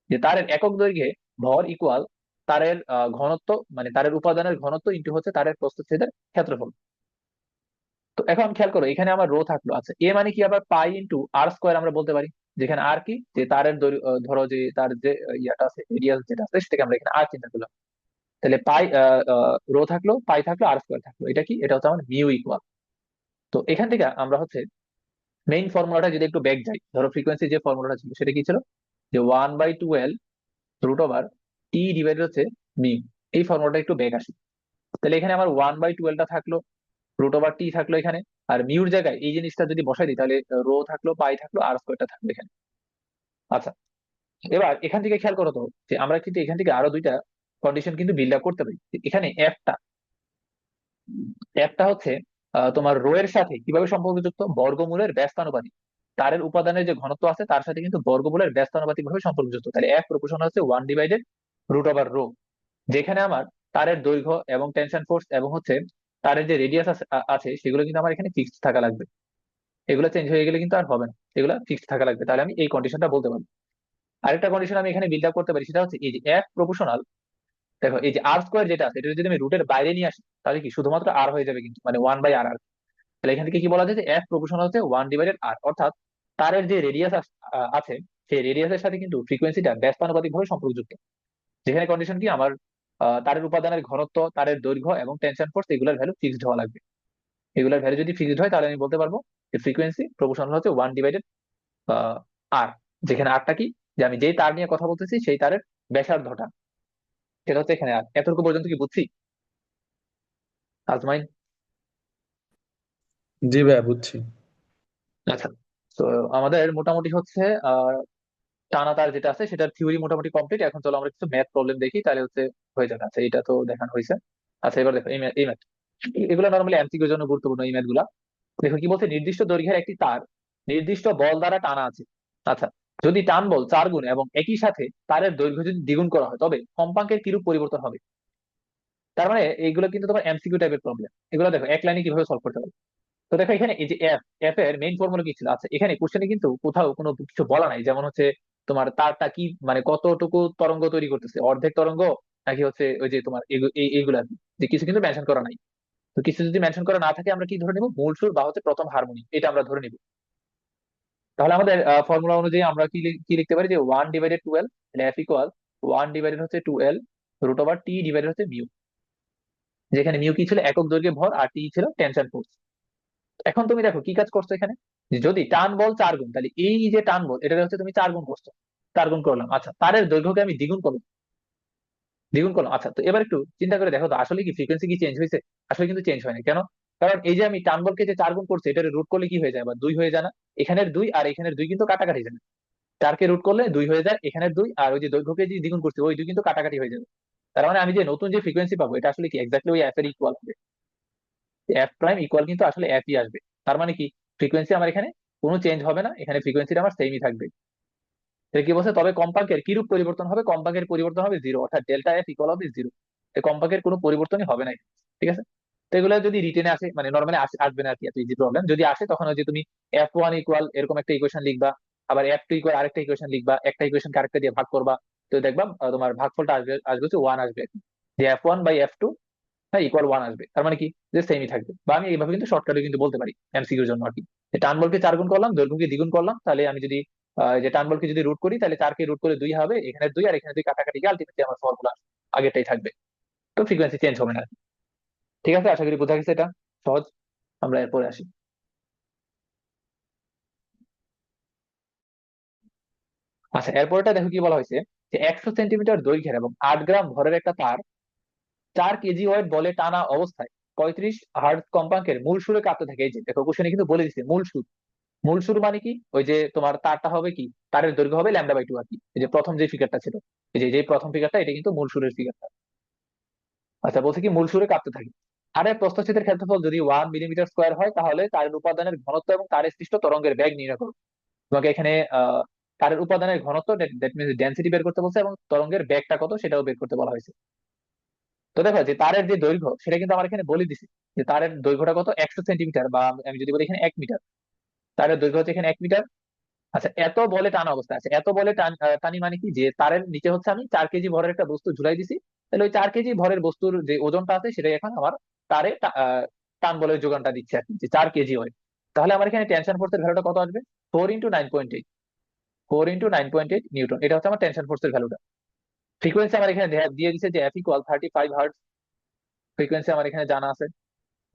যে তারের একক দৈর্ঘ্যে ভর ইকুয়াল তারের ঘনত্ব, মানে তারের উপাদানের ঘনত্ব ইন্টু হচ্ছে তারের প্রস্থচ্ছেদের ক্ষেত্রফল। তো এখন খেয়াল করো, এখানে আমার রো থাকলো। আচ্ছা, এ মানে কি, আবার পাই ইন্টু আর স্কোয়ার আমরা বলতে পারি। যেখানে আর কি, যে তারের দৈর্ঘ্য, ধরো যে তার যে ইয়াটা আছে, রেডিয়াস যেটা আছে, সেটাকে আমরা এখানে আর চিন্তা করলাম। তাহলে পাই রো থাকলো, পাই থাকলো, আর স্কোয়ার থাকলো, এটা কি, এটা হচ্ছে আমার মিউ ইকুয়াল। তো এখান থেকে আমরা হচ্ছে মেইন ফর্মুলাটা যদি একটু ব্যাক যাই, ধরো ফ্রিকোয়েন্সি যে ফর্মুলাটা ছিল সেটা কি ছিল, যে 1/12 রুট ওভার টি ডিভাইডেড হচ্ছে মিউ। এই ফর্মুলাটা একটু ব্যাক আসি। তাহলে এখানে আমার 1/12টা থাকলো, রুট ওভার টি থাকলো এখানে, আর মিউর জায়গায় এই জিনিসটা যদি বসাই দিই, তাহলে রো থাকলো, পাই থাকলো, আর স্কোয়ারটা থাকলো এখানে। আচ্ছা, এবার এখান থেকে খেয়াল করো তো, যে আমরা কিন্তু এখান থেকে আরো দুইটা কন্ডিশন কিন্তু বিল্ড আপ করতে পারি। এখানে এফটা, একটা হচ্ছে তোমার রো এর সাথে কিভাবে সম্পর্কযুক্ত, বর্গমূলের ব্যস্তানুপাতিক। তারের উপাদানের যে ঘনত্ব আছে তার সাথে কিন্তু বর্গমূলের ব্যস্তানুপাতিক ভাবে সম্পর্কযুক্ত। তাহলে এফ প্রপোর্শনাল হচ্ছে 1/√, যেখানে আমার তারের দৈর্ঘ্য এবং টেনশন ফোর্স এবং হচ্ছে তারের যে রেডিয়াস আছে সেগুলো কিন্তু আমার এখানে ফিক্সড থাকা লাগবে। এগুলো চেঞ্জ হয়ে গেলে কিন্তু আর হবে না, এগুলো ফিক্সড থাকা লাগবে। তাহলে আমি এই কন্ডিশনটা বলতে পারবো। আরেকটা কন্ডিশন আমি এখানে বিল্ড আপ করতে পারি, সেটা হচ্ছে এই যে এফ প্রপোর্শনাল, দেখো এই যে আর স্কোয়ার যেটা আছে, এটা যদি আমি রুটের বাইরে নিয়ে আসি, তাহলে কি শুধুমাত্র আর হয়ে যাবে, কিন্তু মানে 1/r। তাহলে এখান থেকে কি বলা যায়, যে এফ প্রপোর্শনাল হচ্ছে 1/r, অর্থাৎ তারের যে রেডিয়াস আছে, সেই রেডিয়াসের সাথে কিন্তু ফ্রিকোয়েন্সিটা ব্যস্তানুপাতিক ভাবে সম্পর্কযুক্ত। যেখানে কন্ডিশন কি, আমার তারের উপাদানের ঘনত্ব, তারের দৈর্ঘ্য এবং টেনশন ফোর্স, এগুলোর ভ্যালু ফিক্সড হওয়া লাগবে। এগুলোর ভ্যালু যদি ফিক্সড হয়, তাহলে আমি বলতে পারবো যে ফ্রিকোয়েন্সি প্রপোর্শনাল হচ্ছে 1/r। যেখানে আরটা কি, যে আমি যেই তার নিয়ে কথা বলতেছি সেই তারের ব্যাসার্ধটা, সেটা হচ্ছে এখানে আর। এতটুকু পর্যন্ত কি বুঝছি আজমাইন? জি ভাইয়া, বুঝছি। আচ্ছা, তো আমাদের মোটামুটি হচ্ছে টানা তার যেটা আছে সেটার থিওরি মোটামুটি কমপ্লিট। এখন চলো আমরা কিছু ম্যাথ প্রবলেম দেখি, তাহলে হচ্ছে হয়ে যাবে। আচ্ছা, এটা তো দেখানো হয়েছে। আচ্ছা, এবার দেখো এই ম্যাথ, এগুলো নর্মালি এমসিকিউ এর জন্য গুরুত্বপূর্ণ এই ম্যাথ গুলা। দেখো কি বলছে, নির্দিষ্ট দৈর্ঘ্যের একটি তার নির্দিষ্ট বল দ্বারা টানা আছে। আচ্ছা, যদি টান বল 4 গুণ এবং একই সাথে তারের দৈর্ঘ্য যদি দ্বিগুণ করা হয়, তবে কম্পাঙ্কের কিরূপ পরিবর্তন হবে। তার মানে এইগুলো কিন্তু তোমার এমসিকিউ টাইপের প্রবলেম। এগুলো দেখো এক লাইনে কিভাবে সলভ করতে হবে। তো দেখো এখানে এই যে এফ, এফ এর মেইন ফর্মুলা কি ছিল। আচ্ছা, এখানে কোশ্চেনে কিন্তু কোথাও কোনো কিছু বলা নাই, যেমন হচ্ছে তোমার তারটা কি, মানে কতটুকু তরঙ্গ তৈরি করতেছে, অর্ধেক তরঙ্গ নাকি হচ্ছে ওই যে তোমার এইগুলা আর কি। যে কিছু কিন্তু মেনশন করা নাই। তো কিছু যদি মেনশন করা না থাকে, আমরা কি ধরে নিব, মূল সুর বা হচ্ছে প্রথম হারমোনি, এটা আমরা ধরে নিব। তাহলে আমাদের ফর্মুলা অনুযায়ী আমরা কি লিখতে পারি, যে 1/12, তাহলে F equal 1/12 root over T divided হচ্ছে মিউ। যেখানে মিউ কি ছিল, একক দৈর্ঘ্যে ভর, আর টি ছিল টেনশন ফোর্স। এখন তুমি দেখো কি কাজ করছো এখানে, যে যদি টান বল 4 গুণ, তাহলে এই যে টান বল এটা হচ্ছে তুমি 4 গুণ করছো, 4 গুণ করলাম। আচ্ছা, তারের দৈর্ঘ্যকে আমি দ্বিগুণ করলাম, দ্বিগুণ করলাম। আচ্ছা, তো এবার একটু চিন্তা করে দেখো তো, আসলে কি ফ্রিকোয়েন্সি কি চেঞ্জ হয়েছে? আসলে কিন্তু চেঞ্জ হয় না। কেন? কারণ এই যে আমি টান বলকে যে 4 গুণ করছি, এটা রুট করলে কি হয়ে যায়, বা 2 হয়ে যায় না? এখানের 2 আর এখানের 2 কিন্তু কাটাকাটি যায় না। 4কে রুট করলে 2 হয়ে যায়, এখানের 2 আর ওই যে দৈর্ঘ্যকে যে দ্বিগুণ করছি ওই 2 কিন্তু কাটাকাটি হয়ে যাবে। তার মানে আমি যে নতুন যে ফ্রিকোয়েন্সি পাবো, এটা আসলে কি এক্স্যাক্টলি ওই এফ এর ইকুয়াল হবে। এফ প্রাইম ইকুয়াল কিন্তু আসলে এফ ই আসবে। তার মানে কি, ফ্রিকোয়েন্সি আমার এখানে কোনো চেঞ্জ হবে না, এখানে ফ্রিকোয়েন্সিটা আমার সেমই থাকবে। এটা কি বলছে, তবে কম্পাঙ্কের কিরূপ পরিবর্তন হবে, কম্পাঙ্কের পরিবর্তন হবে 0, অর্থাৎ ডেল্টা এফ ইকুয়াল হবে 0। এই কম্পাঙ্কের কোনো পরিবর্তনই হবে না এখানে। ঠিক আছে? তো এগুলো যদি রিটেনে আসে, মানে নর্মালি আসবে না আর কি, এত ইজি প্রবলেম যদি আসে, তখন ওই যে তুমি F1 ইকুয়াল এরকম একটা ইকুয়েশন লিখবা, আবার F2 ইকুয়াল আরেকটা ইকুয়েশন লিখবা, একটা ইকুয়েশন আরেকটা দিয়ে ভাগ করবা। তো দেখবা তোমার ভাগফলটা আসবে আসবে হচ্ছে 1 আসবে, যে F1/F2, হ্যাঁ, ইকুয়াল 1 আসবে। তার মানে কি, যে সেমই থাকবে। বা আমি এইভাবে কিন্তু শর্টকাটে কিন্তু বলতে পারি এমসিকিউর জন্য আর কি, যে টান বলকে 4 গুণ করলাম, দৈর্ঘ্যকে দ্বিগুণ করলাম, তাহলে আমি যদি যে টান বলকে যদি রুট করি, তাহলে 4কে রুট করে 2 হবে, এখানে 2 আর এখানে 2 কাটাকাটি গিয়ে আলটিমেটলি আমার ফর্মুলা আগেরটাই থাকবে। তো ফ্রিকোয়েন্সি চেঞ্জ হবে না। ঠিক আছে, আশা করি বোঝা গেছে এটা, সহজ। আমরা এরপরে আসি। আচ্ছা, এরপরটা দেখো কি বলা হয়েছে, যে 100 সেন্টিমিটার দৈর্ঘ্যের এবং 8 গ্রাম ভরের একটা তার 4 কেজি ওয়েট বলে টানা অবস্থায় 35 হার্টজ কম্পাঙ্কের মূল সুরে কাঁপতে থাকে। এই যে দেখো কোশ্চেনে কিন্তু বলে দিচ্ছে মূল সুর। মূল সুর মানে কি, ওই যে তোমার তারটা হবে কি, তারের দৈর্ঘ্য হবে λ/2 আর কি। এই যে প্রথম যে ফিগারটা ছিল, এই যে প্রথম ফিগারটা, এটা কিন্তু মূল সুরের ফিগারটা। আচ্ছা, বলছে কি মূল সুরে কাঁপতে থাকে। তারের প্রস্থচ্ছেদের ক্ষেত্রফল যদি 1 মিলিমিটার স্কোয়ার হয়, তাহলে তারের উপাদানের ঘনত্ব এবং তারের সৃষ্ট তরঙ্গের বেগ নির্ণয় করো। তোমাকে এখানে তারের উপাদানের ঘনত্ব, দ্যাট মিনস ডেনসিটি বের করতে বলছে, এবং তরঙ্গের বেগটা কত সেটাও বের করতে বলা হয়েছে। তো দেখো যে তারের যে দৈর্ঘ্য সেটা কিন্তু আমার এখানে বলে দিছে, যে তারের দৈর্ঘ্যটা কত, 100 সেন্টিমিটার, বা আমি যদি বলি এখানে 1 মিটার। তারের দৈর্ঘ্য হচ্ছে এখানে 1 মিটার। আচ্ছা, এত বলে টানা অবস্থা আছে, এত বলে টানি মানে কি, যে তারের নিচে হচ্ছে আমি 4 কেজি ভরের একটা বস্তু ঝুলাই দিছি। তাহলে ওই 4 কেজি ভরের বস্তুর যে ওজনটা আছে, সেটাই এখন আমার তারে টান বলের যোগানটা দিচ্ছে আর কি, যে 4 কেজি হয়। তাহলে আমার এখানে টেনশন ফোর্সের ভ্যালুটা কত আসবে, 4 × 9.8। 4 × 9.8 নিউটন, এটা হচ্ছে আমার টেনশন ফোর্সের ভ্যালুটা। ফ্রিকোয়েন্সি আমার এখানে দিয়ে দিছে যে F = 35 হার্টজ, ফ্রিকোয়েন্সি আমার এখানে জানা আছে।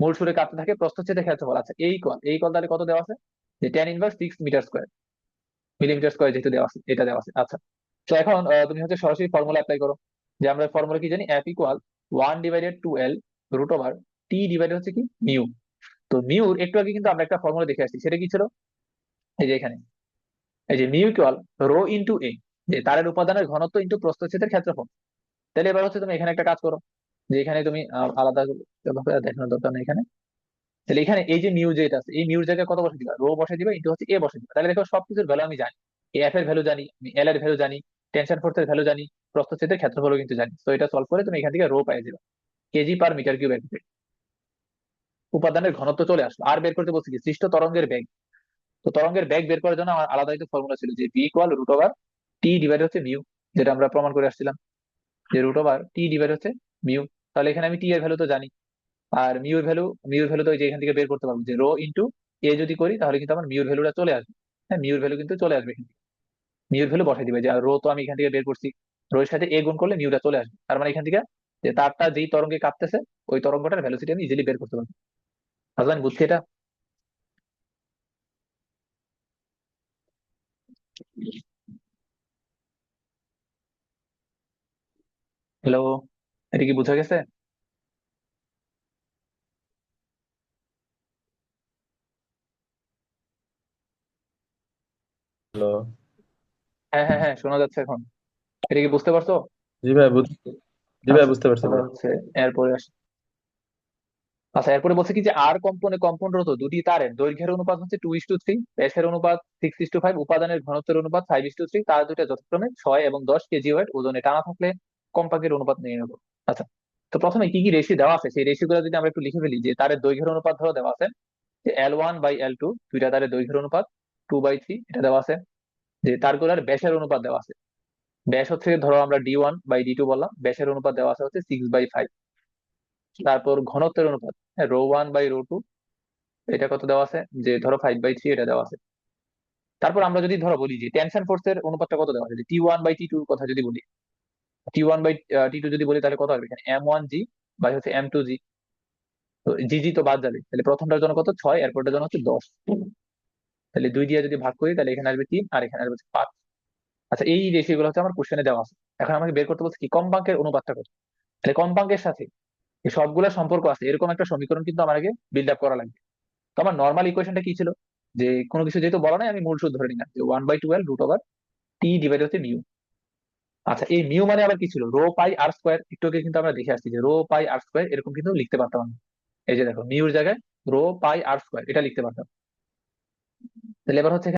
মূল সুরে কাঁপতে থাকে, প্রস্থচ্ছেদের ক্ষেত্রফল আছে এই কল তাহলে কত দেওয়া আছে, যে tan−6 metre square, millimetre square যেহেতু দেওয়া আছে, এটা দেওয়া আছে। আচ্ছা, তো এখন তুমি হচ্ছে সরাসরি ফর্মুলা অ্যাপ্লাই করো, যে আমরা ফর্মুলা কি জানি, F = 1/2L√T ডিভাইডেড হচ্ছে কি মিউ। তো মিউর একটু আগে কিন্তু আমরা একটা ফর্মুলা দেখে আসছি, সেটা কি ছিল, এই যে এখানে, এই যে μ = ρ × a, যে তারের উপাদানের ঘনত্ব ইন্টু প্রস্থচ্ছেদের ক্ষেত্রফল। তাহলে এবার হচ্ছে তুমি এখানে একটা কাজ করো, যে এখানে তুমি আলাদা ভাবে দেখানোর দরকার নেই এখানে। তাহলে এখানে এই যে মিউ যেটা আছে, এই মিউর জায়গায় কত বসে দিবা, রো বসে দিবা ইন্টু হচ্ছে এ বসে দিবা। তাহলে দেখো সবকিছুর ভ্যালু আমি জানি, এফ এর ভ্যালু জানি, আমি এল এর ভ্যালু জানি, টেনশন ফোর্সের ভ্যালু জানি, প্রস্থচ্ছেদের ক্ষেত্রফলও কিন্তু জানি। তো এটা সলভ করে তুমি এখান থেকে রো পাই যাবে, kg/m³ উপাদানের ঘনত্ব চলে আসলো। আর বের করতে বলছি কি, সৃষ্ট তরঙ্গের বেগ। তো তরঙ্গের বেগ বের করার জন্য আমার আলাদা একটা ফর্মুলা ছিল, যে v = √T ডিভাইড হচ্ছে মিউ, যেটা আমরা প্রমাণ করে আসছিলাম, যে √T ডিভাইড হচ্ছে মিউ। তাহলে এখানে আমি টি এর ভ্যালু তো জানি, আর মিউর ভ্যালু তো ওই যে এখান থেকে বের করতে পারবো, যে ρ × a যদি করি তাহলে কিন্তু আমার মিউর ভ্যালুটা চলে আসবে। হ্যাঁ, মিউর ভ্যালু কিন্তু চলে আসবে এখান থেকে। মিউর ভ্যালু বসাই দিবে, যে রো তো আমি এখান থেকে বের করছি, রো এর সাথে এ গুণ করলে মিউটা চলে আসবে। তার মানে এখান থেকে যে তারটা যেই তরঙ্গে কাঁপতেছে, ওই তরঙ্গটার ভ্যালোসিটি আমি ইজিলি বের করতে পারবো। বুঝলেন, বুঝছি এটা? হ্যালো, এটা কি বোঝা গেছে? হ্যালো। হ্যাঁ হ্যাঁ হ্যাঁ, শোনা যাচ্ছে এখন। এটা কি বুঝতে পারছো? জি ভাই জি ভাই আচ্ছা, বুঝতে পারছি তাহলে ভাই। হচ্ছে এরপরে আসি। আচ্ছা, এরপরে বলছে কি, যে আর কম্পনরত দুটি তারের দৈর্ঘ্যের অনুপাত হচ্ছে 2:3, ব্যাসের অনুপাত 6:5, উপাদানের ঘনত্বের অনুপাত 5:3, তার দুইটা যথাক্রমে 6 এবং 10 কেজি ওয়েট ওজনে টানা থাকলে কম্পাঙ্কের অনুপাত নির্ণয় করো। আচ্ছা, তো প্রথমে কি কি রেশিও দেওয়া আছে সেই রেশিও গুলো যদি আমরা একটু লিখে ফেলি, যে তারের দৈর্ঘ্যের অনুপাত ধরো দেওয়া আছে, যে L1/L2, দুইটা তারের দৈর্ঘ্যের অনুপাত 2/3, এটা দেওয়া আছে। যে তারগুলার ব্যাসের অনুপাত দেওয়া আছে, ব্যাস হচ্ছে ধরো আমরা D1/D2 বললাম, ব্যাসের অনুপাত দেওয়া আছে হচ্ছে 6/5। তারপর ঘনত্বের অনুপাত, ρ1/ρ2, এটা কত দেওয়া আছে, যে ধরো 5/3, এটা দেওয়া আছে। তারপর আমরা যদি ধরো বলি যে টেনশন ফোর্সের অনুপাতটা কত দেওয়া আছে, যে T1/T2 কথা যদি বলি, T1/T2 যদি বলি তাহলে কত হবে, এখানে M1G বাই হচ্ছে M2G। তো জিজি তো বাদ যাবে, তাহলে প্রথমটার জন্য কত 6, এরপরটার জন্য হচ্ছে 10। তাহলে 2 দিয়ে যদি ভাগ করি তাহলে এখানে আসবে 3, আর এখানে আসবে হচ্ছে 5। আচ্ছা, এই রেশিও গুলো হচ্ছে আমার কোশ্চেনে দেওয়া আছে। এখন আমাকে বের করতে বলছে কি কম্পাঙ্কের অনুপাতটা কত। তাহলে কম্পাঙ্কের সাথে এই সবগুলা সম্পর্ক আছে এরকম একটা সমীকরণ কিন্তু আমার আগে বিল্ড আপ করা লাগবে। তো আমার নর্মাল ইকুয়েশনটা কি ছিল, যে কোনো কিছু যেহেতু বলা নাই, আমি মূল সূত্র ধরে নিলাম, যে 1/12L√T ডিভাইড হচ্ছে মিউ। আচ্ছা, এই মিউ মানে আবার কি ছিল, ρ πr²। একটু আগে কিন্তু আমরা দেখে আসছি যে ρ πr² এরকম কিন্তু লিখতে পারতাম আমি। এই যে দেখো, মিউর জায়গায় ρ πr², এটা লিখতে পারতাম। তাহলে এবার হচ্ছে